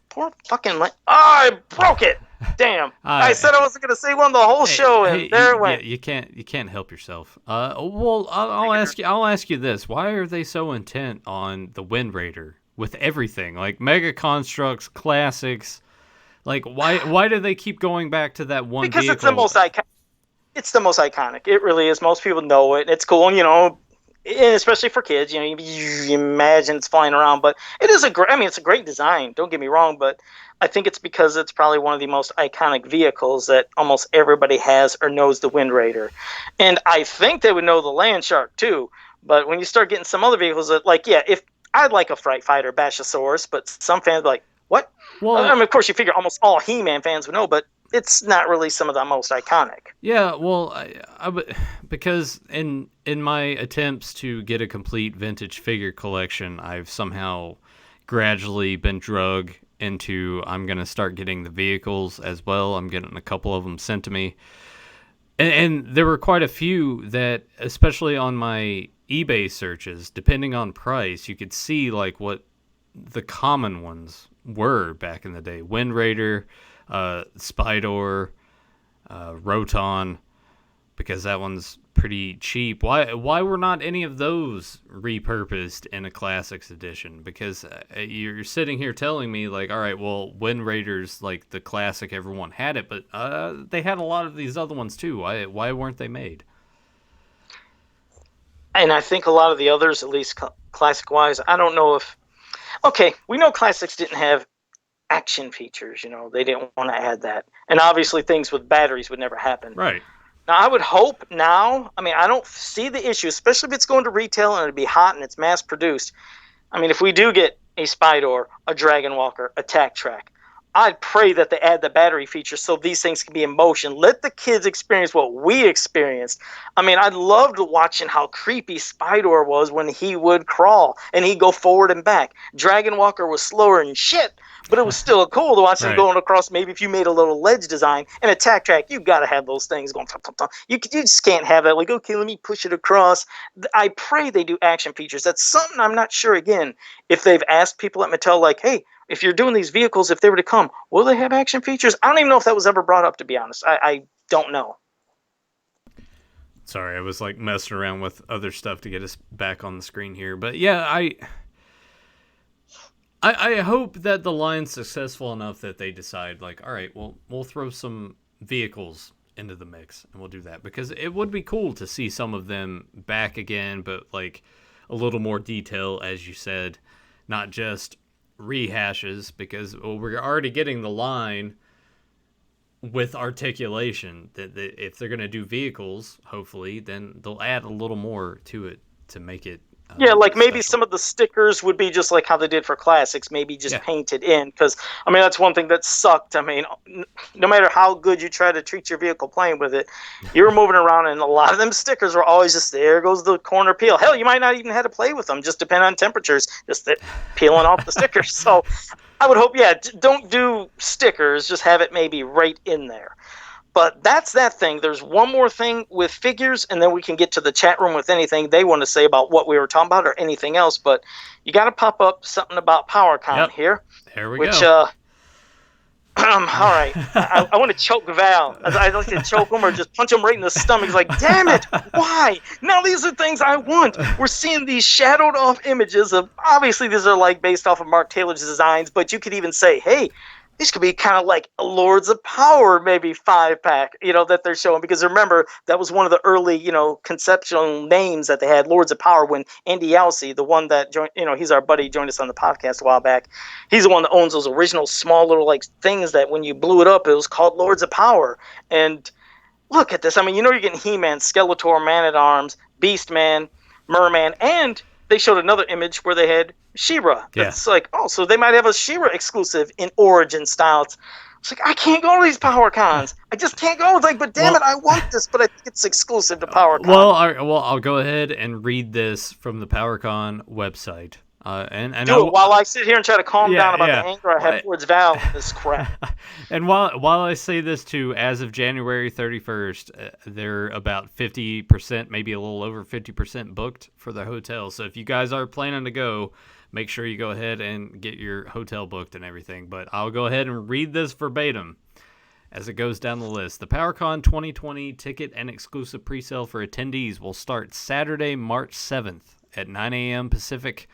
poor fucking I broke it. Damn! I said I wasn't gonna say one the whole show, Hey, and there it yeah, went. you can't help yourself. Well, I'll ask you this: why are they so intent on the Wind Raider with everything, like Mega Constructs, Classics? Like, why do they keep going back to that one Because it's the vehicle? most iconic. It's the most iconic. It really is. Most people know it. It's cool, and and especially for kids. You imagine it's flying around, but it is a great. I mean, it's a great design. Don't get me wrong, but I think it's because it's probably one of the most iconic vehicles that almost everybody has or knows the Wind Raider, and I think they would know the Land Shark too. But when you start getting some other vehicles that, like, yeah, if I'd like a Fright Fighter Bashosaurus, but some fans are like, what? I Well, mean, of course, you figure almost all He-Man fans would know, but it's not really some of the most iconic. yeah, well, because in my attempts to get a complete vintage figure collection, I've somehow gradually been drug into I'm gonna start getting the vehicles as well. I'm getting a couple of them sent to me, and there were quite a few that, especially on my eBay searches, depending on price, you could see like what the common ones were back in the day: Wind Raider, Spydor, Roton, because that one's pretty cheap. Why were not any of those repurposed in a classics edition? Because you're sitting here telling me like, all right, well, Wind Raiders like the classic, everyone had it, but they had a lot of these other ones too. Why weren't they made? And I think a lot of the others, at least classic wise, I don't know if. Okay, we know classics didn't have action features. They didn't want to add that, and obviously things with batteries would never happen. Right. Now, I would hope now. I mean, I don't see the issue, especially if it's going to retail and it'd be hot and it's mass produced. I mean, if we do get a Spydor, a Dragon Walker, a Tack Track, I'd pray that they add the battery feature so these things can be in motion. Let the kids experience what we experienced. I mean, I loved watching how creepy Spydor was when he would crawl and he'd go forward and back. Dragon Walker was slower than shit, but it was still cool to watch him Right. going across. Maybe if you made a little ledge design and a Tack Track, you got to have those things going. You just can't have that. Like, okay, let me push it across. I pray they do action features. That's something I'm not sure, again, if they've asked people at Mattel, like, hey, if you're doing these vehicles, if they were to come, will they have action features? I don't even know if that was ever brought up, to be honest. I don't know. Sorry, I was like messing around with other stuff to get us back on the screen here. But yeah, I hope that the line's successful enough that they decide like, all right, well, we'll throw some vehicles into the mix and we'll do that, because it would be cool to see some of them back again, but like a little more detail, as you said, not just rehashes, because well, we're already getting the line with articulation that if they're going to do vehicles, hopefully then they'll add a little more to it to make it Yeah, like maybe special. some of the stickers would be just like how they did for classics, maybe just Yeah. painted in. Because I mean, that's one thing that sucked. I mean, no matter how good you try to treat your vehicle playing with it, you were moving around, and a lot of them stickers were always just there goes the corner peel. Hell, you might not even have to play with them, just depend on temperatures, just peeling off the stickers. So I would hope, yeah, don't do stickers, just have it maybe right in there. But that's that thing. There's one more thing with figures, and then we can get to the chat room with anything they want to say about what we were talking about or anything else. But you got to pop up something about PowerCon Yep. here, There we which, go. all right. I want to choke Val. I'd like to choke him or just punch him right in the stomach. He's like, damn it, why? Now these are things I want. We're seeing these shadowed off images of, obviously these are like based off of Mark Taylor's designs, but you could even say, hey, these could be kind of like a Lords of Power, maybe 5-pack, that they're showing. Because remember, that was one of the early, conceptual names that they had, Lords of Power, when Andy Yelsey, the one that joined, he's our buddy, joined us on the podcast a while back. He's the one that owns those original small little like things that when you blew it up, it was called Lords of Power. And look at this. I mean, you're getting He-Man, Skeletor, Man-at-Arms, Beast-Man, Merman, and they showed another image where they had She-Ra. Yeah. That's like, oh, so they might have a She-Ra exclusive in Origin style. It's like, I can't go to these Power Cons. I just can't go. It's like, but damn it, Well, I want this, but I think it's exclusive to Power Con. I'll go ahead and read this from the PowerCon website. And Do it while I sit here and try to calm down about the anger I Well, have towards Val and this crap. And while I say this too, as of January 31st, they're about 50%, maybe a little over 50% booked for the hotel. So if you guys are planning to go, make sure you go ahead and get your hotel booked and everything. But I'll go ahead and read this verbatim as it goes down the list. The PowerCon 2020 ticket and exclusive presale for attendees will start Saturday, March 7th at 9 a.m. Pacific,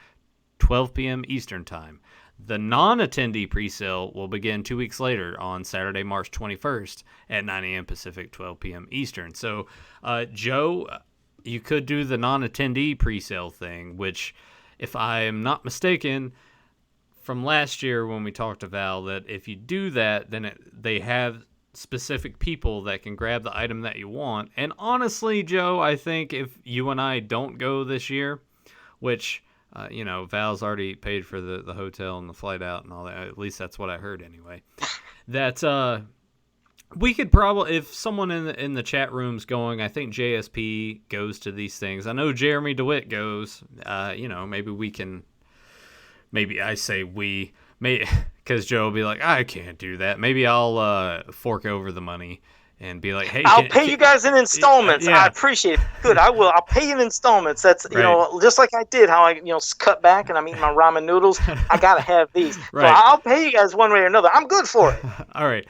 12 p.m. Eastern Time. The non-attendee presale will begin 2 weeks later on Saturday, March 21st at 9 a.m. Pacific, 12 p.m. Eastern. So, Joe, you could do the non-attendee presale thing, which, if I am not mistaken, from last year when we talked to Val, that if you do that, then they have specific people that can grab the item that you want. And honestly, Joe, I think if you and I don't go this year, which... Val's already paid for the hotel and the flight out and all that. At least that's what I heard anyway. That we could probably, if someone in the chat room's going, I think JSP goes to these things. I know Jeremy DeWitt goes. Maybe we can. Maybe I say we, because Joe will be like, I can't do that. Maybe I'll fork over the money. And be like, hey, I'll pay you guys in installments. Yeah. I appreciate it. Good, I will. I'll pay you in installments. That's just like I did. How I cut back and I'm eating my ramen noodles. I gotta have these. Right. So I'll pay you guys one way or another. I'm good for it. All right.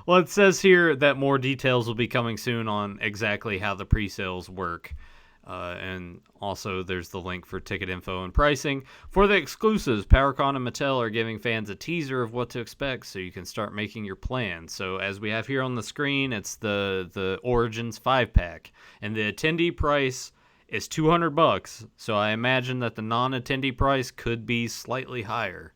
Well, it says here that more details will be coming soon on exactly how the pre-sales work. And also there's the link for ticket info and pricing. For the exclusives, PowerCon and Mattel are giving fans a teaser of what to expect so you can start making your plans. So as we have here on the screen, it's the Origins 5-pack. And the attendee price is $200. So I imagine that the non-attendee price could be slightly higher.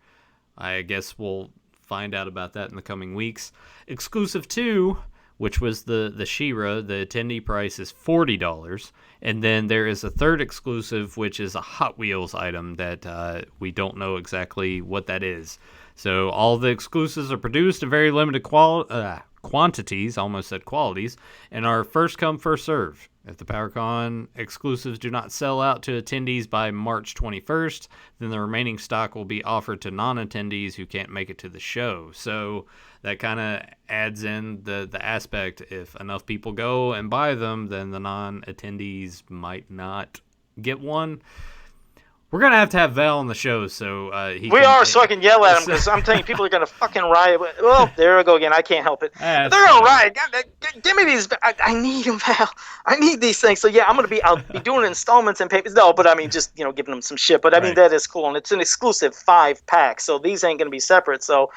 I guess we'll find out about that in the coming weeks. Exclusive 2, which was the She-Ra, the attendee price is $40. And then there is a third exclusive, which is a Hot Wheels item that we don't know exactly what that is. So all the exclusives are produced in very limited quantities, almost said qualities, and are first come, first serve. If the PowerCon exclusives do not sell out to attendees by March 21st, then the remaining stock will be offered to non-attendees who can't make it to the show. So that kind of adds in the aspect, if enough people go and buy them, then the non-attendees might not get one. We're going to have Val on the show, so so I can yell at him, because I'm telling you, people are going to fucking riot. Well, there I go again. I can't help it. They're going to riot. Give me these. I need them, Val. I need these things. So, yeah, I'll be doing installments and papers. No, but I mean, just, giving them some shit. But, I mean, that is cool. And it's an exclusive 5-pack, so these ain't going to be separate. So,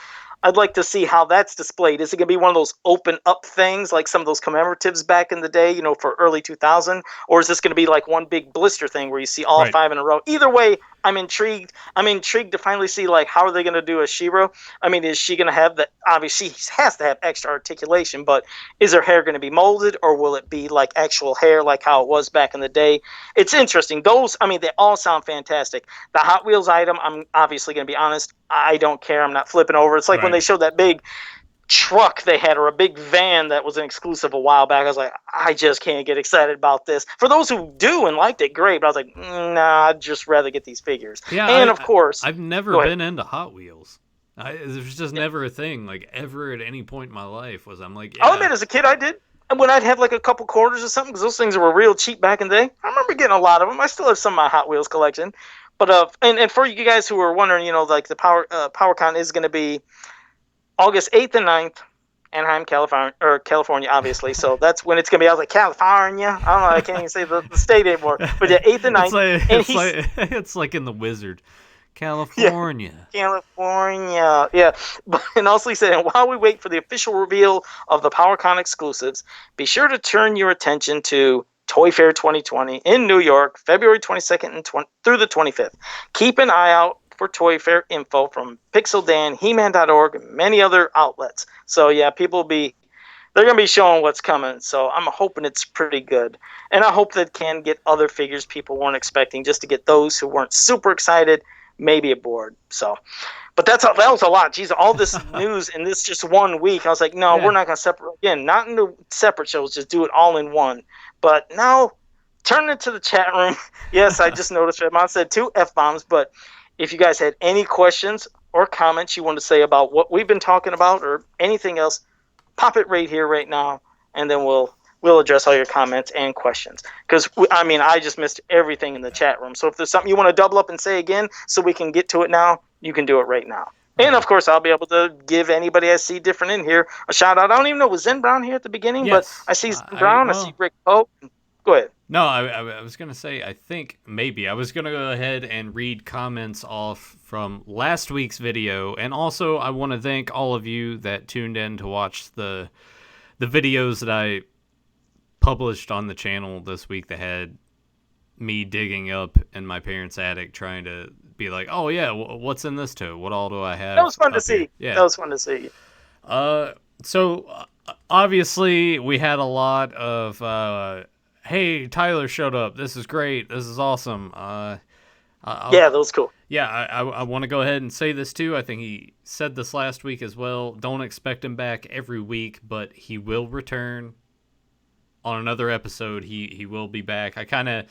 I'd like to see how that's displayed. Is it going to be one of those open up things like some of those commemoratives back in the day, for early 2000? Or is this going to be like one big blister thing where you see all 5 in a row? Either way, I'm intrigued. I'm intrigued to finally see, like, how are they going to do a She-Ra? I mean, is she going to have obviously she has to have extra articulation, but is her hair going to be molded, or will it be like actual hair like how it was back in the day? It's interesting. Those, I mean, they all sound fantastic. The Hot Wheels item, I'm obviously going to be honest, I don't care. I'm not flipping over. It's like when they showed that big truck they had, or a big van that was an exclusive a while back. I was like, I just can't get excited about this. For those who do and liked it, great. But I was like, nah, I'd just rather get these figures. Yeah, and of course, I've never been into Hot Wheels. There's just never a thing, like, ever at any point in my life I'm like, yeah. I'll admit, as a kid, I did. And when I'd have like a couple quarters or something, because those things were real cheap back in the day, I remember getting a lot of them. I still have some of my Hot Wheels collection. But and for you guys who are wondering, like the PowerCon is going to be August 8th and 9th, Anaheim, California, obviously. So that's when it's going to be. I was like, California? I don't know. I can't even say the state anymore. But yeah, 8th and 9th. It's like in The Wizard. California. Yeah, California. Yeah. And also he said, and while we wait for the official reveal of the PowerCon exclusives, be sure to turn your attention to Toy Fair 2020 in New York, February 22nd through the 25th. Keep an eye out for Toy Fair info from Pixel Dan, He-Man.org, and many other outlets. So yeah, people will be they're going to be showing what's coming. So I'm hoping it's pretty good. And I hope that can get other figures people weren't expecting, just to get those who weren't super excited maybe aboard. So, but that was a lot. Jeez, all this news in this just 1 week. I was like, no, Yeah. we're not going to separate. Again, not into separate shows. Just do it all in one. But now, turn it to the chat room. Yes, I just noticed Redmond said 2 F-bombs. But if you guys had any questions or comments you want to say about what we've been talking about or anything else, pop it right here, right now, and then we'll address all your comments and questions. Because I just missed everything in the chat room. So if there's something you want to double up and say again, so we can get to it now, you can do it right now. Right. And of course, I'll be able to give anybody I see different in here a shout out. I don't even know, was Zen Brown here at the beginning? Yes. But I see Zen Brown, I see Rick Pope. Go ahead. No, I was going to say, I think maybe I was going to go ahead and read comments off from last week's video. And also, I want to thank all of you that tuned in to watch the videos that I published on the channel this week that had me digging up in my parents' attic trying to be like, oh yeah, what's in this tote? What all do I have? That was fun to see. Yeah. That was fun to see. So obviously we had a lot of hey, Tyler showed up. This is great. This is awesome. Yeah, that was cool. Yeah, I want to go ahead and say this too. I think he said this last week as well. Don't expect him back every week, but he will return on another episode. He will be back. I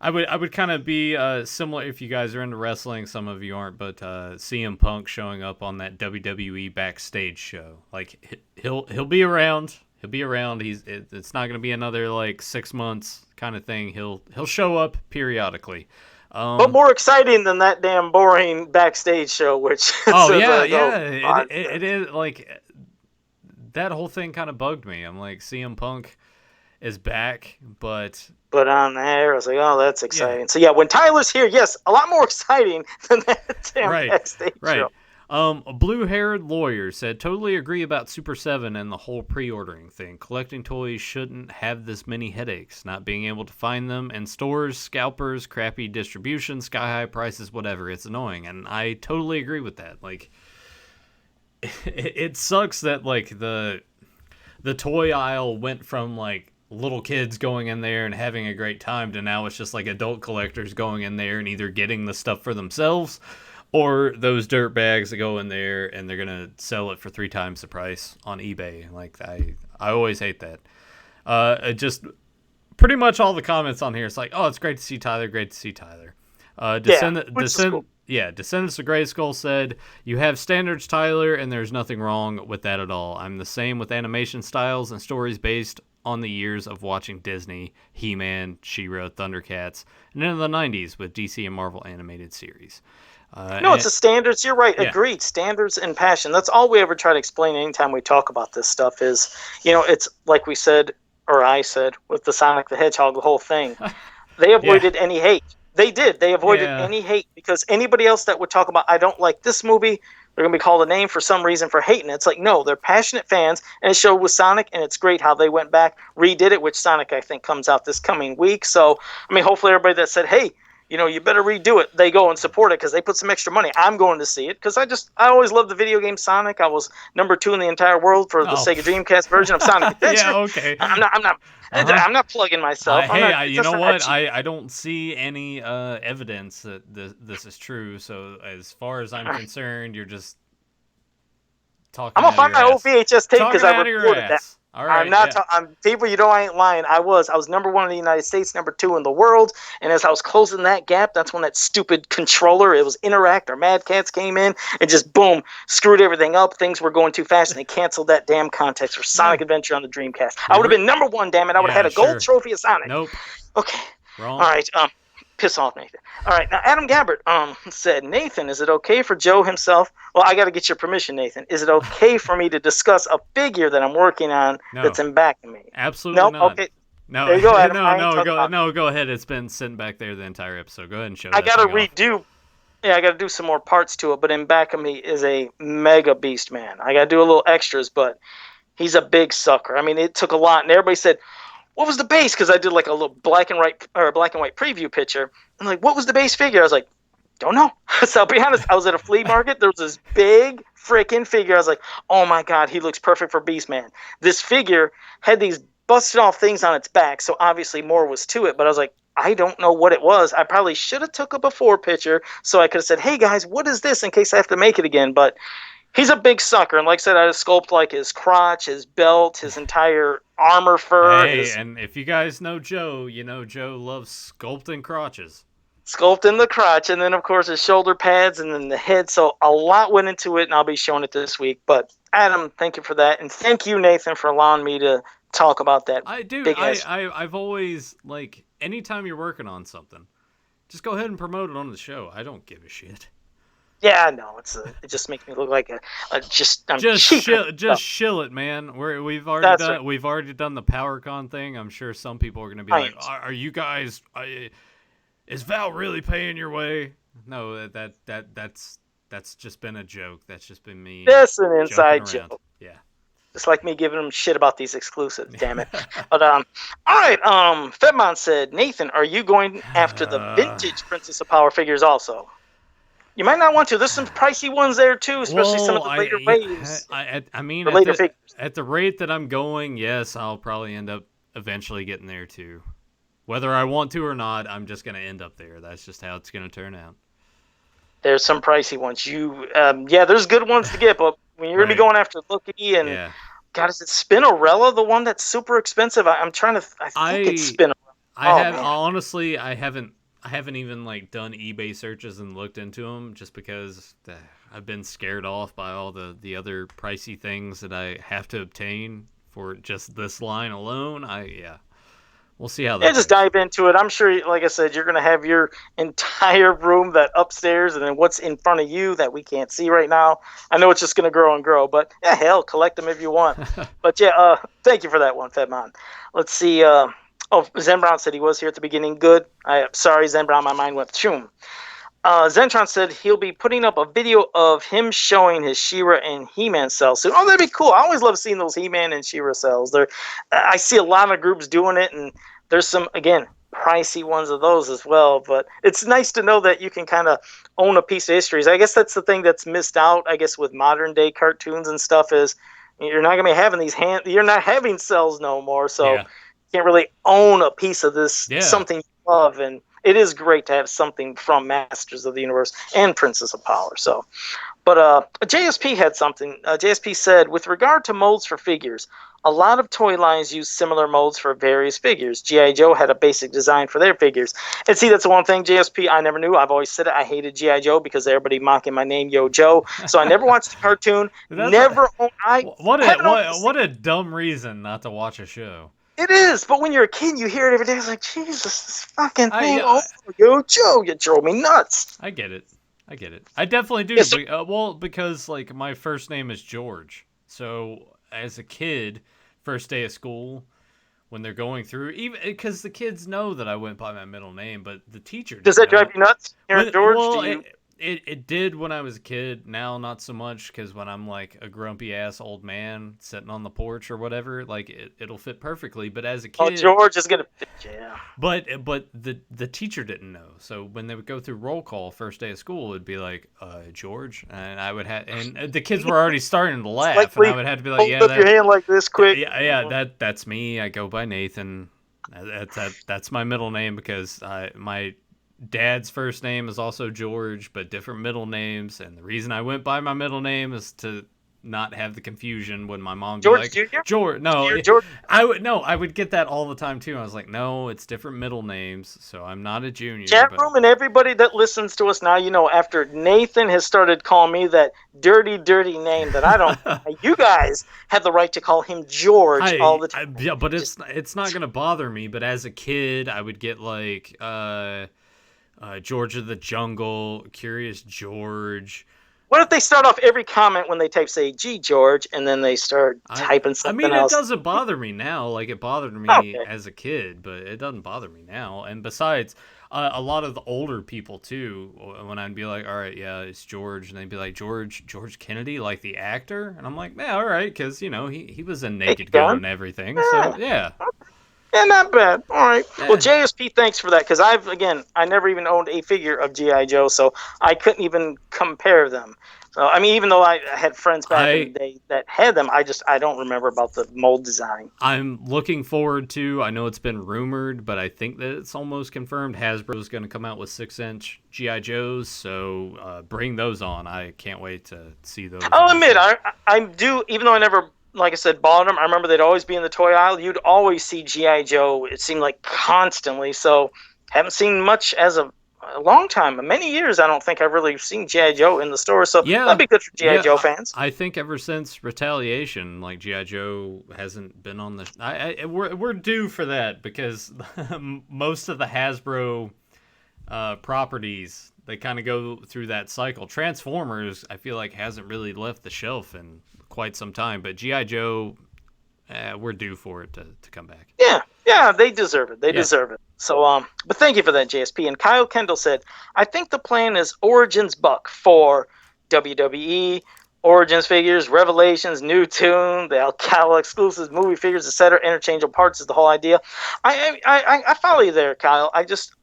would kind of be similar if you guys are into wrestling. Some of you aren't, but CM Punk showing up on that WWE backstage show. Like he'll be around. He'll be around. It's not going to be another like 6 months kind of thing. He'll show up periodically. But more exciting than that damn boring backstage show, which it is like that whole thing kind of bugged me. I'm like, CM Punk is back, but on there, I was like, oh, that's exciting. Yeah. So yeah, when Tyler's here, yes, a lot more exciting than that damn backstage show. A blue-haired lawyer said, totally agree about Super 7 and the whole pre-ordering thing. Collecting toys shouldn't have this many headaches. Not being able to find them in stores, scalpers, crappy distribution, sky-high prices, whatever. It's annoying, and I totally agree with that. Like, it sucks that, like, the toy aisle went from, like, little kids going in there and having a great time to now it's just, like, adult collectors going in there and either getting the stuff for themselves or those dirt bags that go in there and they're going to sell it for 3 times the price on eBay. Like, I always hate that. Just pretty much all the comments on here, it's like, oh, it's great to see Tyler, great to see Tyler. Descendants of Grayskull said, you have standards, Tyler, and there's nothing wrong with that at all. I'm the same with animation styles and stories based on the years of watching Disney, He-Man, She-Ra, Thundercats, and in the 90s with DC and Marvel animated series. It's the standards. You're right. Yeah. Agreed. Standards and passion. That's all we ever try to explain anytime we talk about this stuff is, it's like we said, or I said, with the Sonic the Hedgehog, the whole thing. They avoided any hate. They did. They avoided any hate because anybody else that would talk about, I don't like this movie, they're going to be called a name for some reason for hating it. It's like, no, they're passionate fans, and it showed with Sonic, and it's great how they went back, redid it, which Sonic, I think, comes out this coming week. So, hopefully everybody that said, hey, you better redo it, they go and support it because they put some extra money. I'm going to see it because I always loved the video game Sonic. I was number 2 in the entire world for the Sega Dreamcast version of Sonic Adventure. Yeah, okay. I'm not plugging myself. You know what? I don't see any evidence that this is true. So as far as I'm concerned, you're just talking. I'm gonna find my old VHS tape because I recorded that. All right, I'm not. People, I ain't lying. I was number 1 in the United States, number 2 in the world. And as I was closing that gap, that's when that stupid controller, it was Interact or Mad Cats, came in and just boom, screwed everything up. Things were going too fast, and they canceled that damn contest for Sonic Adventure on the Dreamcast. I would have been number 1. Damn it! I would have had a gold trophy of Sonic. Nope. Okay. Wrong. All right. Piss off, Nathan. All right, now Adam Gabbard said, Nathan, is it okay for Joe himself? Well, I got to get your permission, Nathan. Is it okay for me to discuss a figure that I'm working on that's in back of me? Absolutely not. Okay. No, there you go, Adam. Go ahead. It's been sitting back there the entire episode. Go ahead and show. I got to redo. Yeah, I got to do some more parts to it. But in back of me is a mega beast man. I got to do a little extras, but he's a big sucker. It took a lot, and everybody said, what was the base? Because I did like a little black and white preview picture. I'm like, what was the base figure? I was like, Don't know. So I'll be honest, I was at a flea market. There was this big freaking figure. I was like, oh my God, he looks perfect for Beastman. This figure had these busted off things on its back, so obviously more was to it. But I was like, I don't know what it was. I probably should have took a before picture so I could have said, hey guys, what is this in case I have to make it again. But he's a big sucker. And like I said, I sculpt like his crotch, his belt, his entire armor fur, Hey, his and if you guys know Joe, you know Joe loves sculpting crotches. sculpting the crotch, and then of course his shoulder pads, and then the head. So a lot went into it, and I'll be showing it this week. But Adam, thank you for that, and thank you, Nathan, for allowing me to talk about that Dude, big ass. I've always, like, anytime you're working on something, just go ahead and promote it on the show. I don't give a shit. Yeah, no, it just makes me look like I'm cheap. Just shill it, man. That's right. We've already done the PowerCon thing. I'm sure some people are gonna be like, "Are you guys? Is Val really paying your way?" No, that's just been a joke. That's just been me. That's an inside joking joke. Yeah. Just like me giving them shit about these exclusives, damn it. But all right. Fedmon said, Nathan, are you going after the vintage Princess of Power figures also? You might not want to. There's some pricey ones there too, especially some of the later waves. I mean, Figures. At the rate that I'm going, yes, I'll probably end up eventually getting there too. Whether I want to or not, I'm just gonna end up there. That's just how it's gonna turn out. There's some pricey ones. There's good ones to get, but when you're gonna be going after Loki and God, is it Spinnerella, the one that's super expensive? I think it's Spinnerella. I haven't even like done eBay searches and looked into them just because I've been scared off by all the other pricey things that I have to obtain for just this line alone. We'll see how that goes. Just dive into it. I'm sure, like I said, you're going to have your entire room that upstairs and then what's in front of you that we can't see right now. I know it's just going to grow and grow, but yeah, hell, collect them if you want. But yeah, thank you for that one, Fedmon. Let's see. Zen Brown said he was here at the beginning. Good. Sorry, Zen Brown, my mind went shoom. Zentron said he'll be putting up a video of him showing his She-Ra and He-Man cells soon. Oh, that'd be cool. I always love seeing those He-Man and She-Ra cells. I see a lot of groups doing it, and there's some, again, pricey ones of those as well. But it's nice to know that you can kind of own a piece of history. I guess that's the thing that's missed out, I guess, with modern day cartoons and stuff is you're not going to be having you're not having cells no more. So you can't really own a piece of this, something you love. And it is great to have something from Masters of the Universe and Princess of Power. So, but JSP had something. JSP said, with regard to molds for figures, a lot of toy lines use similar molds for various figures. G.I. Joe had a basic design for their figures. And see, that's the one thing, JSP, I never knew. I've always said it. I hated G.I. Joe because everybody mocking my name, Yo Joe. So I never watched the cartoon. What a dumb reason not to watch a show. It is, but when you're a kid, you hear it every day. It's like, Jesus, this fucking thing. Yo, Joe, you drove me nuts. I get it. I definitely do. Yes, because like my first name is George. So as a kid, first day of school, when they're going through, even because the kids know that I went by my middle name, but the teacher does that drive you nuts? George, it did when I was a kid. Now not so much, because when I'm like a grumpy ass old man sitting on the porch or whatever, like it'll fit perfectly. But as a kid, George is gonna fit, yeah. But the teacher didn't know, so when they would go through roll call first day of school, it'd be like George, and I would and the kids were already starting to laugh, and I would have to be like, hold up your hand like this, quick. That's me. I go by Nathan. That's my middle name because my dad's first name is also George, but different middle names. And the reason I went by my middle name is to not have the confusion when my mom George like, Jr.? George, no, George? I would get that all the time too. I was like, no, it's different middle names, so I'm not a junior. Chat room and everybody that listens to us now, after Nathan has started calling me that dirty name that I don't, you guys have the right to call him George all the time. Yeah, but it's not gonna bother me. But as a kid, I would get like George of the Jungle, Curious George. What if they start off every comment when they type, say, G George, and then they start typing something else? It doesn't bother me now. Like, it bothered me as a kid, but it doesn't bother me now. And besides, a lot of the older people, too, when I'd be like, all right, yeah, it's George, and they'd be like, George Kennedy, like the actor? And I'm like, yeah, all right, because, he was a Naked Gun and everything, so, yeah. Yeah, not bad. All right. Well, Yeah, JSP, thanks for that because I never even owned a figure of GI Joe, so I couldn't even compare them. So I mean, even though I had friends back in I the day that had them, I don't remember about the mold design. I'm looking forward to. I know it's been rumored, but I think that it's almost confirmed. Hasbro's going to come out with 6-inch GI Joes, so bring those on. I can't wait to see those I'll on admit, sale. I do, even though I never, like I said, bought them. I remember they'd always be in the toy aisle. You'd always see GI Joe. It seemed like constantly. So haven't seen much as a long time, many years. I don't think I've really seen GI Joe in the store. So that'd Yeah, be good for GI yeah. Joe fans. I think ever since Retaliation, like GI Joe hasn't been on the. We're due for that because most of the Hasbro properties, they kind of go through that cycle. Transformers, I feel like hasn't really left the shelf in quite some time, but GI Joe, we're due for it to come back. Yeah, yeah, they deserve it. They Yeah, deserve it. So, but thank you for that, JSP. And Kyle Kendall said, I think the plan is Origins Buck for WWE, Origins figures, Revelations, New Tune, the Alcala exclusives, movie figures, etc. Interchangeable parts is the whole idea. I follow you there, Kyle.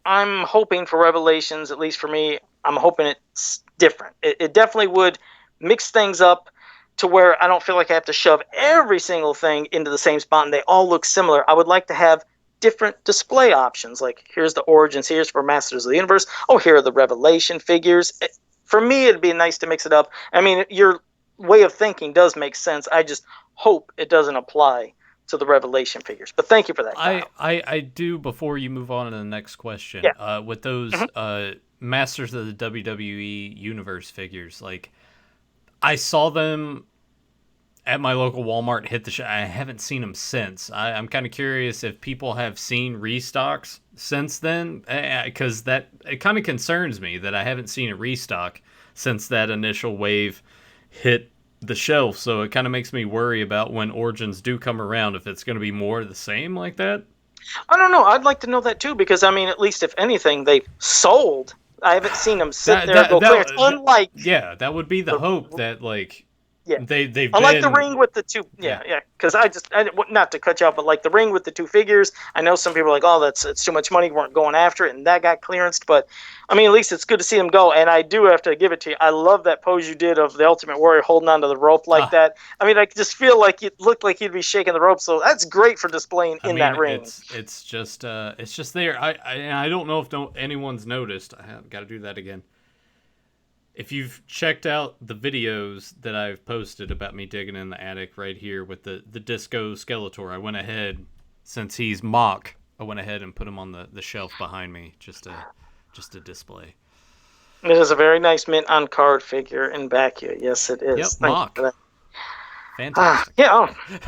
I'm hoping for Revelations, at least for me. I'm hoping it's different. It definitely would mix things up to where I don't feel like I have to shove every single thing into the same spot and they all look similar. I would like to have different display options. Like, here's the Origins, here's for Masters of the Universe. Oh, here are the Revelation figures. For me, it'd be nice to mix it up. I mean, your way of thinking does make sense. I just hope it doesn't apply to the Revelation figures. But thank you for that, Kyle. I do. Before you move on to the next question, Yeah. with those Mm-hmm. Masters of the WWE Universe figures, like I saw them at my local Walmart hit the show. I haven't seen them since. I'm kind of curious if people have seen restocks since then, because that it kind of concerns me that I haven't seen a restock since that initial wave hit the shelf. So it kind of makes me worry about when Origins do come around if it's going to be more of the same like that. I don't know. I'd like to know that too because, I mean, at least if anything, they've sold. I haven't seen them sit That there and that go clearance. that Unlike yeah, that would be the the hope that like yeah, they've I like the been ring with the two. yeah. Yeah. Because not to cut you off, but like the ring with the two figures. I know some people are like, oh, it's too much money. Weren't going after it, and that got clearanced. But I mean, at least it's good to see them go. And I do have to give it to you. I love that pose you did of the Ultimate Warrior holding onto the rope like Ah, that. I mean, I just feel like it looked like he'd be shaking the rope. So that's great for displaying I in that mean, ring. it's just there. I don't know if anyone's noticed. I have got to do that again. If you've checked out the videos that I've posted about me digging in the attic right here with the Disco Skeletor, I went ahead, since he's mock, I went ahead and put him on the shelf behind me just to display. It is a very nice mint on card figure in back here. Yes, it is. Yep, Thank you for mock. that. Fantastic. Yeah. Oh,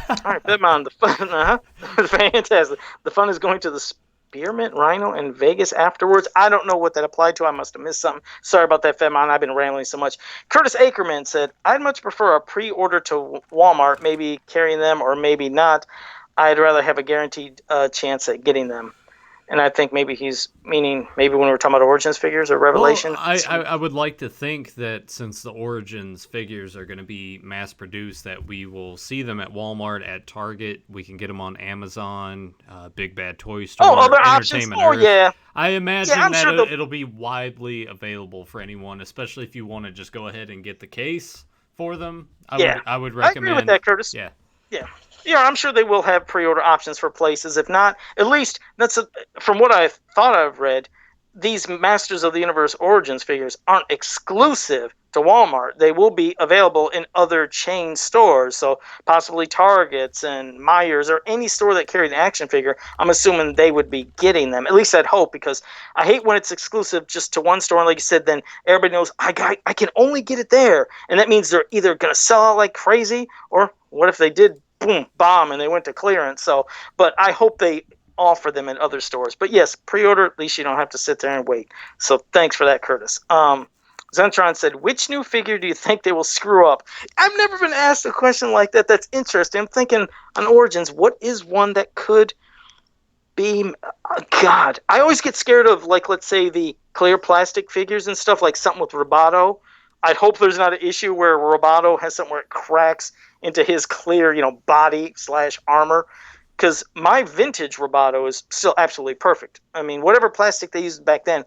all right, Bitmon. The fun, fantastic. The fun is going to the Spearmint Rhino in Vegas afterwards. I don't know what that applied to. I must have missed something. Sorry about that, Fedmon. I've been rambling so much. Curtis Ackerman said, "I'd much prefer a pre-order to Walmart, maybe carrying them or maybe not. I'd rather have a guaranteed chance at getting them." And I think maybe he's meaning maybe when we're talking about Origins figures or Well, Revelation. I would like to think that since the Origins figures are going to be mass produced, that we will see them at Walmart, at Target. We can get them on Amazon, Big Bad Toy Oh, Store, other options. Entertainment Oh, Earth. yeah. I Yeah, imagine I'm that sure they'll. it'll be widely available for anyone, especially if you want to just go ahead and get the case for them. Yeah, I would I agree with recommend. that, Curtis. Yeah, Yeah, yeah, I'm sure they will have pre-order options for places. If not, at least from what I thought I've read. These Masters of the Universe Origins figures aren't exclusive to Walmart. They will be available in other chain stores, so possibly Targets and Myers or any store that carried an action figure. I'm assuming they would be getting them. At least I'd hope, because I hate when it's exclusive just to one store. And like you said, then everybody knows I can only get it there, and that means they're either going to sell out like crazy, or what if they did boom bomb and they went to clearance. So, but I hope they offer them in other stores. But yes, pre-order, at least you don't have to sit there and wait. So thanks for that, Curtis. Zentron said, which new figure do you think they will screw up? I've never been asked a question like that. That's interesting. I'm thinking on Origins, what is one that could be... God, I always get scared of, like, let's say the clear plastic figures and stuff, like something with Roboto. I hope there's not an issue where Roboto has something where it cracks into his clear, body / armor. because my vintage Roboto is still absolutely perfect. I mean, whatever plastic they used back then,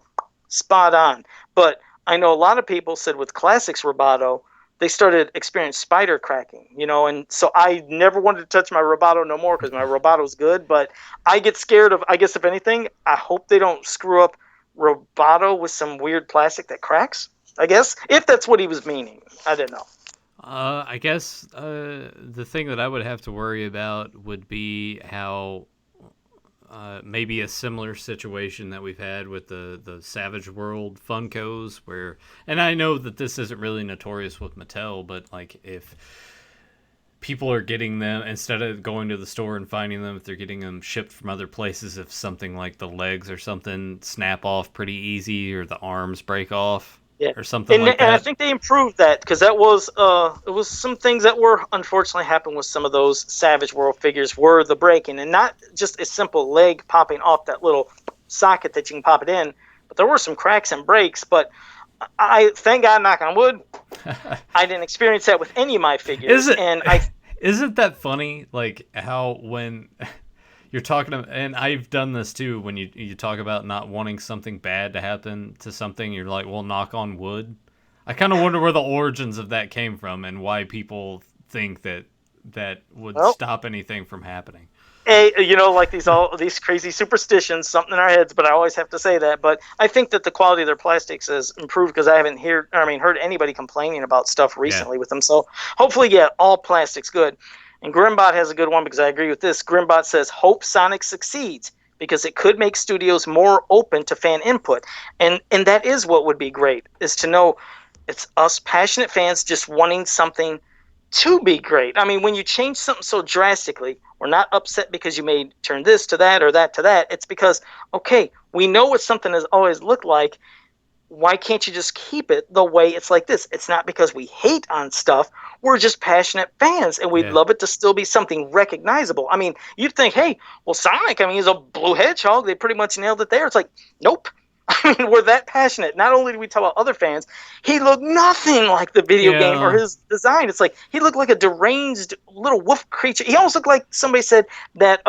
spot on. But I know a lot of people said with classics Roboto, they started experiencing spider cracking, and so I never wanted to touch my Roboto no more because my Robato's good. But I get scared of, I guess, if anything, I hope they don't screw up Roboto with some weird plastic that cracks. I guess if that's what he was meaning, I don't know. I guess the thing that I would have to worry about would be how maybe a similar situation that we've had with the Savage World Funkos, where, and I know that this isn't really notorious with Mattel, but like if people are getting them instead of going to the store and finding them, if they're getting them shipped from other places, if something like the legs or something snap off pretty easy or the arms break off Yeah, or something like and I that. think they improved that because that was it was some things that were unfortunately happened with some of those Savage World figures were the breaking, and not just a simple leg popping off that little socket that you can pop it in, but there were some cracks and breaks. But I thank God, knock on wood, I didn't experience that with any of my Is figures, it? and I Isn't that funny? Like how when you're talking, and I've done this too. When you talk about not wanting something bad to happen to something, you're like, well, knock on wood. I kind of wonder where the origins of that came from and why people think that that would well, stop anything from happening. like these crazy superstitions, something in our heads. But I always have to say that. But I think that the quality of their plastics has improved because I haven't heard anybody complaining about stuff Yeah, recently with them. So hopefully, yeah, all plastics good. And Grimbot has a good one because I agree with this. Grimbot says, "Hope Sonic succeeds because it could make studios more open to fan input." And that is what would be great, is to know it's us passionate fans just wanting something to be great. I mean, when you change something so drastically, we're not upset because you made turn this to that or that to that. It's because, okay, we know what something has always looked like. Why can't you just keep it the way it's like this? It's not because we hate on stuff. We're just passionate fans, and we'd yeah, love it to still be something recognizable. I mean, you'd think, hey, well, Sonic, I mean, he's a blue hedgehog. They pretty much nailed it there. It's like, nope. I mean, we're that passionate. Not only do we tell other fans, he looked nothing like the video game or yeah, his design. It's like he looked like a deranged little wolf creature. He almost looked like somebody said that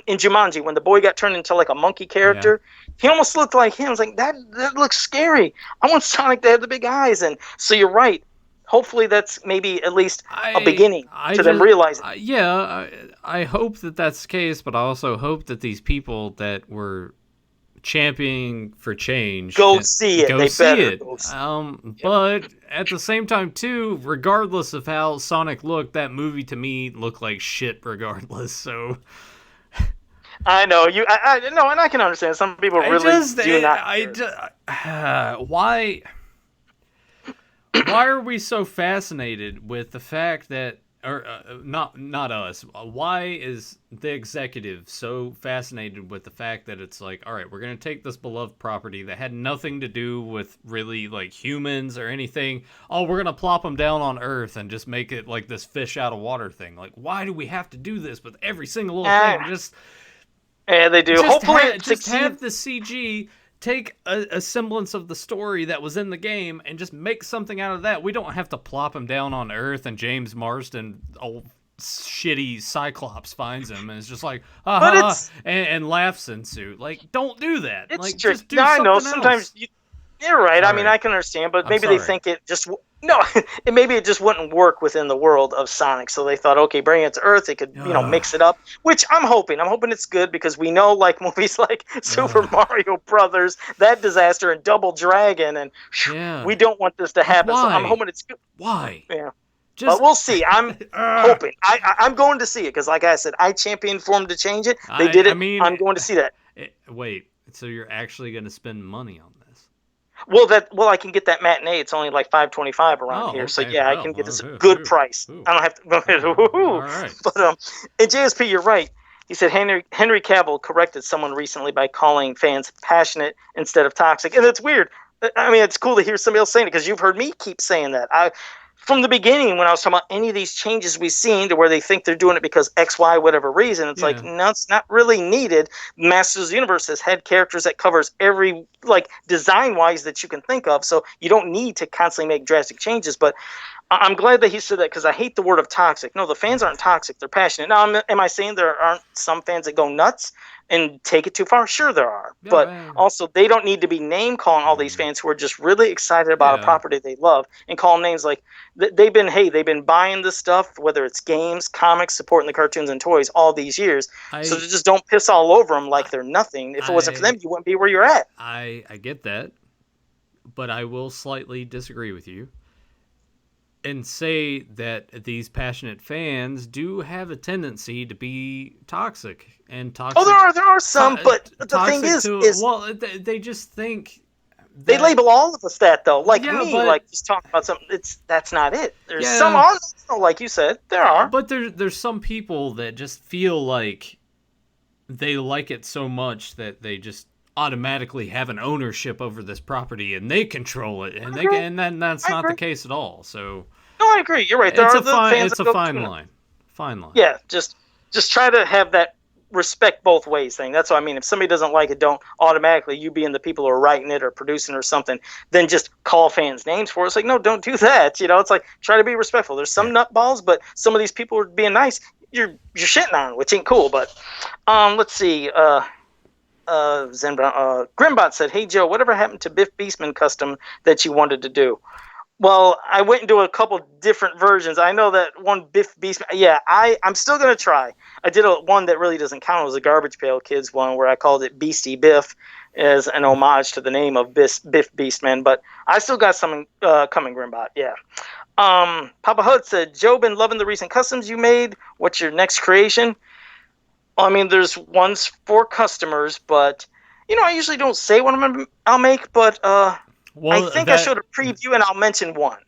in Jumanji when the boy got turned into like a monkey yeah. character. He almost looked like him. I was like, that looks scary. I want Sonic to have the big eyes. And so you're right. Hopefully that's maybe at least a beginning I to them just, realizing. yeah, I hope that that's the case, but I also hope that these people that were championing for change Go can see it. go They see better it. go see it. But at the same time, too, regardless of how Sonic looked, that movie to me looked like shit. Regardless, so I know you. I no, and I can understand. Some people I really just, do not I care. just, why are we so fascinated with the fact that, or not us, why is the executive so fascinated with the fact that it's like, all right, we're going to take this beloved property that had nothing to do with really like humans or anything, oh, we're going to plop them down on Earth and just make it like this fish out of water thing. Like, why do we have to do this with every single little thing? Ah, yeah, they do. Hopefully, it Just have succeeds. the CG take a semblance of the story that was in the game and just make something out of that. We don't have to plop him down on Earth and James Marsden, old shitty Cyclops, finds him and is just like, ha But ha, and laughs ensue. Like, don't do that. it's Like, tricky. just do No, I know. something Sometimes else. you're right. I mean, Sorry. I can understand, but I'm maybe they sorry. think it just no. Maybe it just wouldn't work within the world of Sonic. So they thought, okay, bring it to Earth. They could, Ugh. mix it up. Which I'm hoping. I'm hoping it's good because we know, like movies like Super Ugh. Mario Brothers, that disaster, and Double Dragon, and Yeah. we don't want this to Like, happen. So I'm why? hoping it's good. Why? Yeah. But Just. we'll see. I'm Ugh. hoping. I'm going to see it because, like I said, I championed for them to change it. They did I it. mean, I'm going to see that. wait. So you're actually going to spend money on this? I can get that matinee. It's only like $5.25 around Oh, here, so okay. yeah, I Well, can get this ooh, good ooh, price. ooh. I don't have to go ahead. All right. But in JSP, you're right. He said Henry Cavill corrected someone recently by calling fans passionate instead of toxic, and it's weird. I mean, it's cool to hear somebody else saying it because you've heard me keep saying that. From the beginning, when I was talking about any of these changes we've seen to where they think they're doing it because X, Y, whatever reason, it's like, Yeah. no, it's not really needed. Masters of the Universe has had characters that covers every, like, design-wise that you can think of, so you don't need to constantly make drastic changes. But I'm glad that he said that because I hate the word of toxic. No, the fans aren't toxic; they're passionate. Now, am I saying there aren't some fans that go nuts and take it too far? Sure, there are, Yeah, but also they don't need to be name calling all these mm, fans who are just really excited about a yeah. property they love and call them names like they've been buying this stuff, whether it's games, comics, supporting the cartoons and toys all these years. So I they just don't piss all over them I like they're nothing. If it wasn't for I them, you wouldn't be where you're at. I get that, but I will slightly disagree with you and say that these passionate fans do have a tendency to be toxic and Oh, toxic there are some, but the thing toxic to is well they just think they that label all of us that though. Like yeah me, but like just talking about something. That's not it. There's some yeah are, like you said, there are. but there's some people that just feel like they like it so much that they just automatically have an ownership over this property and they control it and I they agree. can and then that's I not the agree. case at all. So No, I agree. You're right. There are the fans it's that a go fine too nuts. line. Fine line. Yeah, just try to have that respect both ways thing. That's what I mean. If somebody doesn't like it, don't automatically you being the people who are writing it or producing or something, then just call fans names for it. It's like no, don't do that. It's like try to be respectful. There's some Yeah. nutballs, but some of these people are being nice. You're shitting on, which ain't cool. But let's see. Zen Brown, Grimbot said, "Hey Joe, whatever happened to Biff Beastman custom that you wanted to do?" Well, I went into a couple different versions. I know that one Biff Beastman. Yeah, I'm still gonna try. I did one that really doesn't count. It was a Garbage Pail Kids one where I called it Beastie Biff as an homage to the name of Biff Beastman. But I still got something coming, Grimbot. Yeah. Papa Hud said, "Joe, been loving the recent customs you made. What's your next creation?" Well, I mean, there's ones for customers, but I usually don't say what I'll make, but I Well, think I showed a preview and I'll mention one.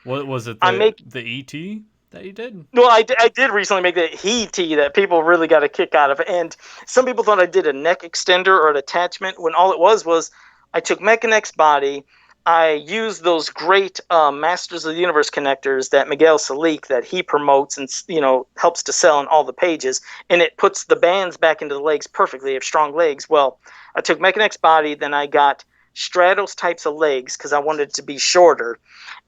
what was it I make the ET that you did? no, I did recently make the he tee that people really got a kick out of, and some people thought I did a neck extender or an attachment when all it was I took Mechanex's body. I used those great Masters of the Universe connectors that Miguel Salik that he promotes and helps to sell on all the pages, and it puts the bands back into the legs perfectly. They have strong legs. Well, I took Mechanex's body, then I got Stratos types of legs because I wanted it to be shorter,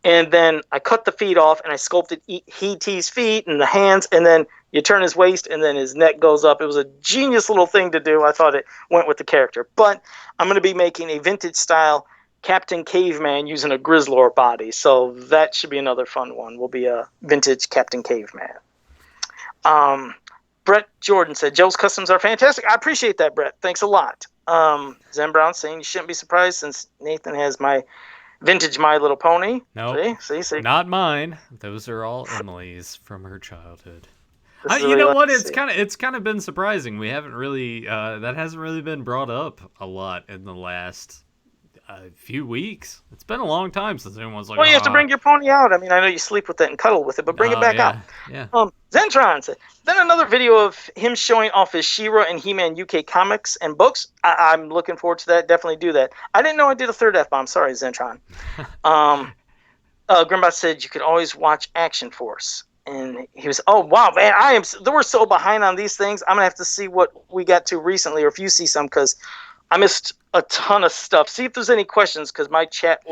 and then I cut the feet off and I sculpted E.T.'s feet and the hands, and then you turn his waist and then his neck goes up. It was a genius little thing to do. I thought it went with the character. But I'm going to be making a vintage style Captain Caveman using a Grizzlor body, so that should be another fun one. Will be a vintage Captain Caveman. Brett Jordan said, Joe's customs are fantastic. I appreciate that, Brett. Thanks a lot. Zen Brown saying you shouldn't be surprised since Nathan has my vintage My Little Pony. Nope. See. Not mine. Those are all Emily's from her childhood. This is You know what? see. It's kind of been surprising. We haven't really that hasn't really been brought up a lot in the last few weeks. It's been a long time since anyone's like. Well, you have to bring your pony out. I mean, I know you sleep with it and cuddle with it, but bring it back out. Yeah. Zentron said, then another video of him showing off his She-Ra and He-Man UK comics and books. I'm looking forward to that. Definitely do that. I didn't know I did a third F-bomb. Sorry, Zentron. Grimbot said you could always watch Action Force. And he was, oh, wow, man, we're so behind on these things. I'm going to have to see what we got to recently, or if you see some, because I missed a ton of stuff. See if there's any questions, because my chat,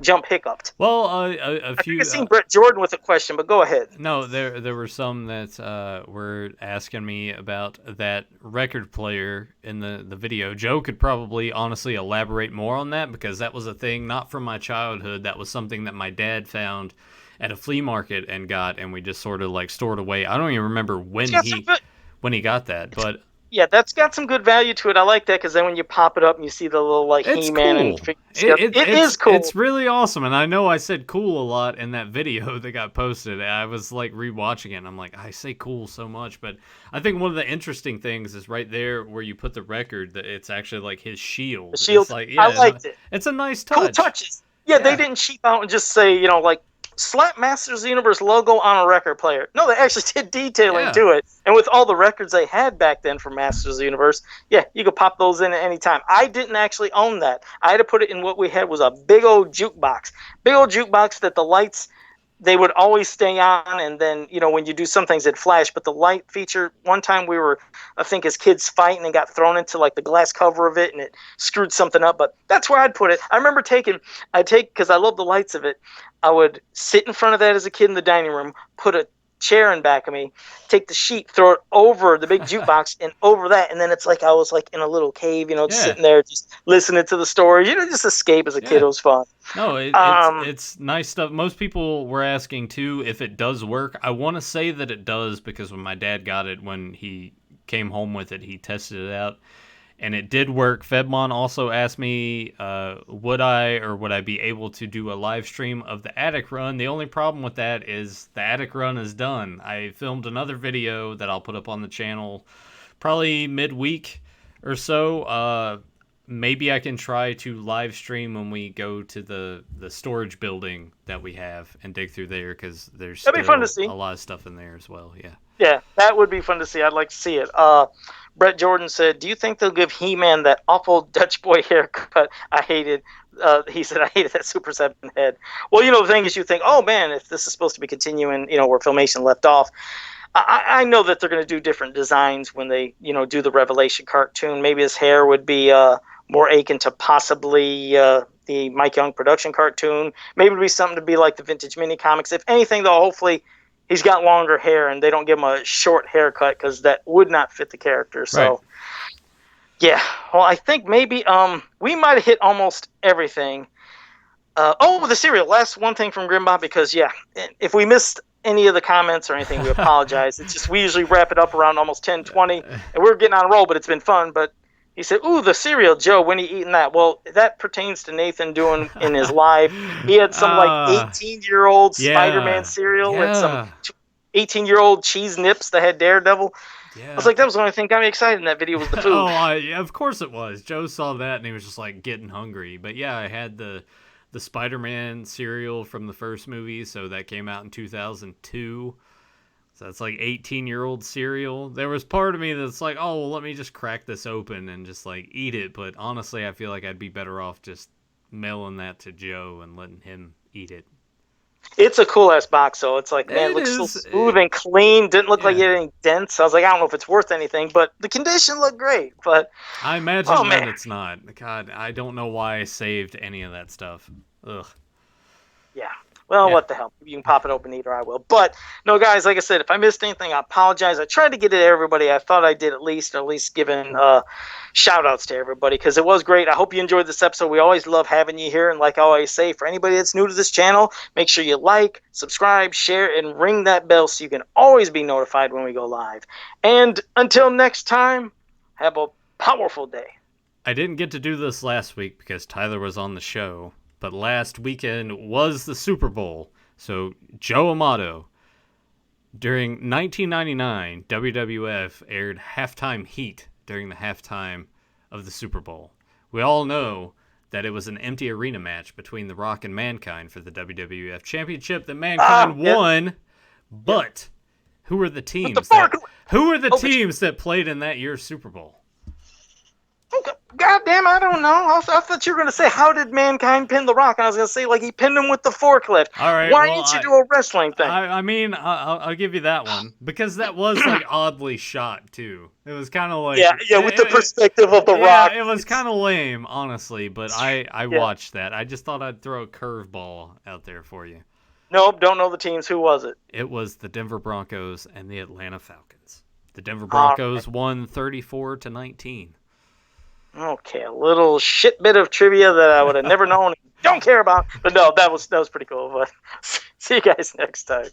jump hiccuped. Well, a few. I seen Brett Jordan with a question, but go ahead. No, there were some that were asking me about that record player in the video. Joe could probably honestly elaborate more on that, because that was a thing not from my childhood. That was something that my dad found at a flea market and got, and we just sort of stored away. I don't even remember when he got that, but yeah, that's got some good value to it. I like that, because then when you pop it up and you see the little He-Man cool. and it is cool. It's really awesome, and I know I said cool a lot in that video that got posted. I was rewatching it, and I'm like, I say cool so much, but I think one of the interesting things is right there where you put the record that it's actually his shield. The shield. I liked it. It's a nice touch. Cool touches. Yeah, they didn't cheap out and just say slap Masters of the Universe logo on a record player. No, they actually did detailing to it. And with all the records they had back then for Masters of the Universe, yeah, you could pop those in at any time. I didn't actually own that. I had to put it in what we had was a big old jukebox. Big old jukebox that the lights they would always stay on, and then when you do some things it'd flash, but the light feature, one time we were, I think, as kids fighting and got thrown into like the glass cover of it, and it screwed something up, but that's where I'd put it. I remember because I love the lights of it, I would sit in front of that as a kid in the dining room, put a chair in back of me, take the sheet, throw it over the big jukebox and over that, and then it's like I was like in a little cave, just Yeah. sitting there, just listening to the story, just escape as a kid. Yeah. It was fun. No, Um, it's nice stuff. Most people were asking too if it does work. I want to say that it does because when my dad got it, when he came home with it, he tested it out and it did work. Fedmon also asked me, would I be able to do a live stream of the attic run? The only problem with that is the attic run is done. I filmed another video that I'll put up on the channel probably midweek or so. Maybe I can try to live stream when we go to the storage building that we have and dig through there, because there's that'd be fun to still see. a lot of stuff in there as well. Yeah. Yeah, that would be fun to see. I'd like to see it. Brett Jordan said, "Do you think they'll give He-Man that awful Dutch boy haircut I hated?" He said, "I hated that Super 7 head." Well, the thing is, you think, "Oh man, if this is supposed to be continuing, where Filmation left off." I know that they're going to do different designs when they, do the Revelation cartoon. Maybe his hair would be more akin to possibly the Mike Young production cartoon. Maybe it'd be something to be like the vintage mini comics. If anything, though, hopefully he's got longer hair and they don't give him a short haircut, because that would not fit the character. So, Right. yeah. Well, I think maybe we might have hit almost everything. The cereal. Last one thing from Grimbob, because if we missed any of the comments or anything, we apologize. It's just we usually wrap it up around almost 10:20, and we're getting on a roll, but it's been fun. But he said, "Ooh, the cereal, Joe. When he eating that?" Well, that pertains to Nathan doing in his live. He had some like 18-year-old Spider-Man Yeah. cereal and some Yeah. 18-year-old cheese nips that had Daredevil. I was Yeah. like, that was the only thing that got me excited in that video was the food. Yeah, of course it was. Joe saw that and he was just like getting hungry. But yeah, I had the Spider-Man cereal from the first movie, so that came out in 2002. So that's like 18-year-old cereal. There was part of me that's like, oh, well, let me just crack this open and just like eat it. But honestly, I feel like I'd be better off just mailing that to Joe and letting him eat it. It's a cool ass box, though. It's like, man, it It looks so is. smooth and clean. Didn't look like Yeah. it had any dents. I was like, I don't know if it's worth anything, but the condition looked great. But I imagine oh that man, it's not. God, I don't know why I saved any of that stuff. Ugh. yeah. Well, Yeah. what the hell? You can pop it open, eat, or I will. But no, guys, like I said, if I missed anything, I apologize. I tried to get it to everybody. I thought I did at least giving shout outs to everybody, because it was great. I hope you enjoyed this episode. We always love having you here. And like I always say, for anybody that's new to this channel, make sure you like, subscribe, share, and ring that bell so you can always be notified when we go live. And until next time, have a powerful day. I didn't get to do this last week because Tyler was on the show, but last weekend was the Super Bowl. So, Joe Amato, during 1999, WWF aired Halftime Heat during the halftime of the Super Bowl. We all know that it was an empty arena match between The Rock and Mankind for the WWF Championship that Mankind won, but who were the teams that played in that year's Super Bowl? God damn, I don't know. I thought you were going to say, how did Mankind pin The Rock? And I was going to say, like, he pinned him with the forklift. All right, Why well, didn't you do a wrestling thing? I mean, I'll give you that one, because that was like oddly shot too. It was kind of like with the perspective of The Rock. It was kind of lame, honestly. But I watched that. I just thought I'd throw a curveball out there for you. Nope, don't know the teams. Who was it? It was the Denver Broncos and the Atlanta Falcons. The Denver Broncos won 34-19. Okay, a little shit bit of trivia that I would have never known. Don't care about. But no, that was pretty cool. But see you guys next time.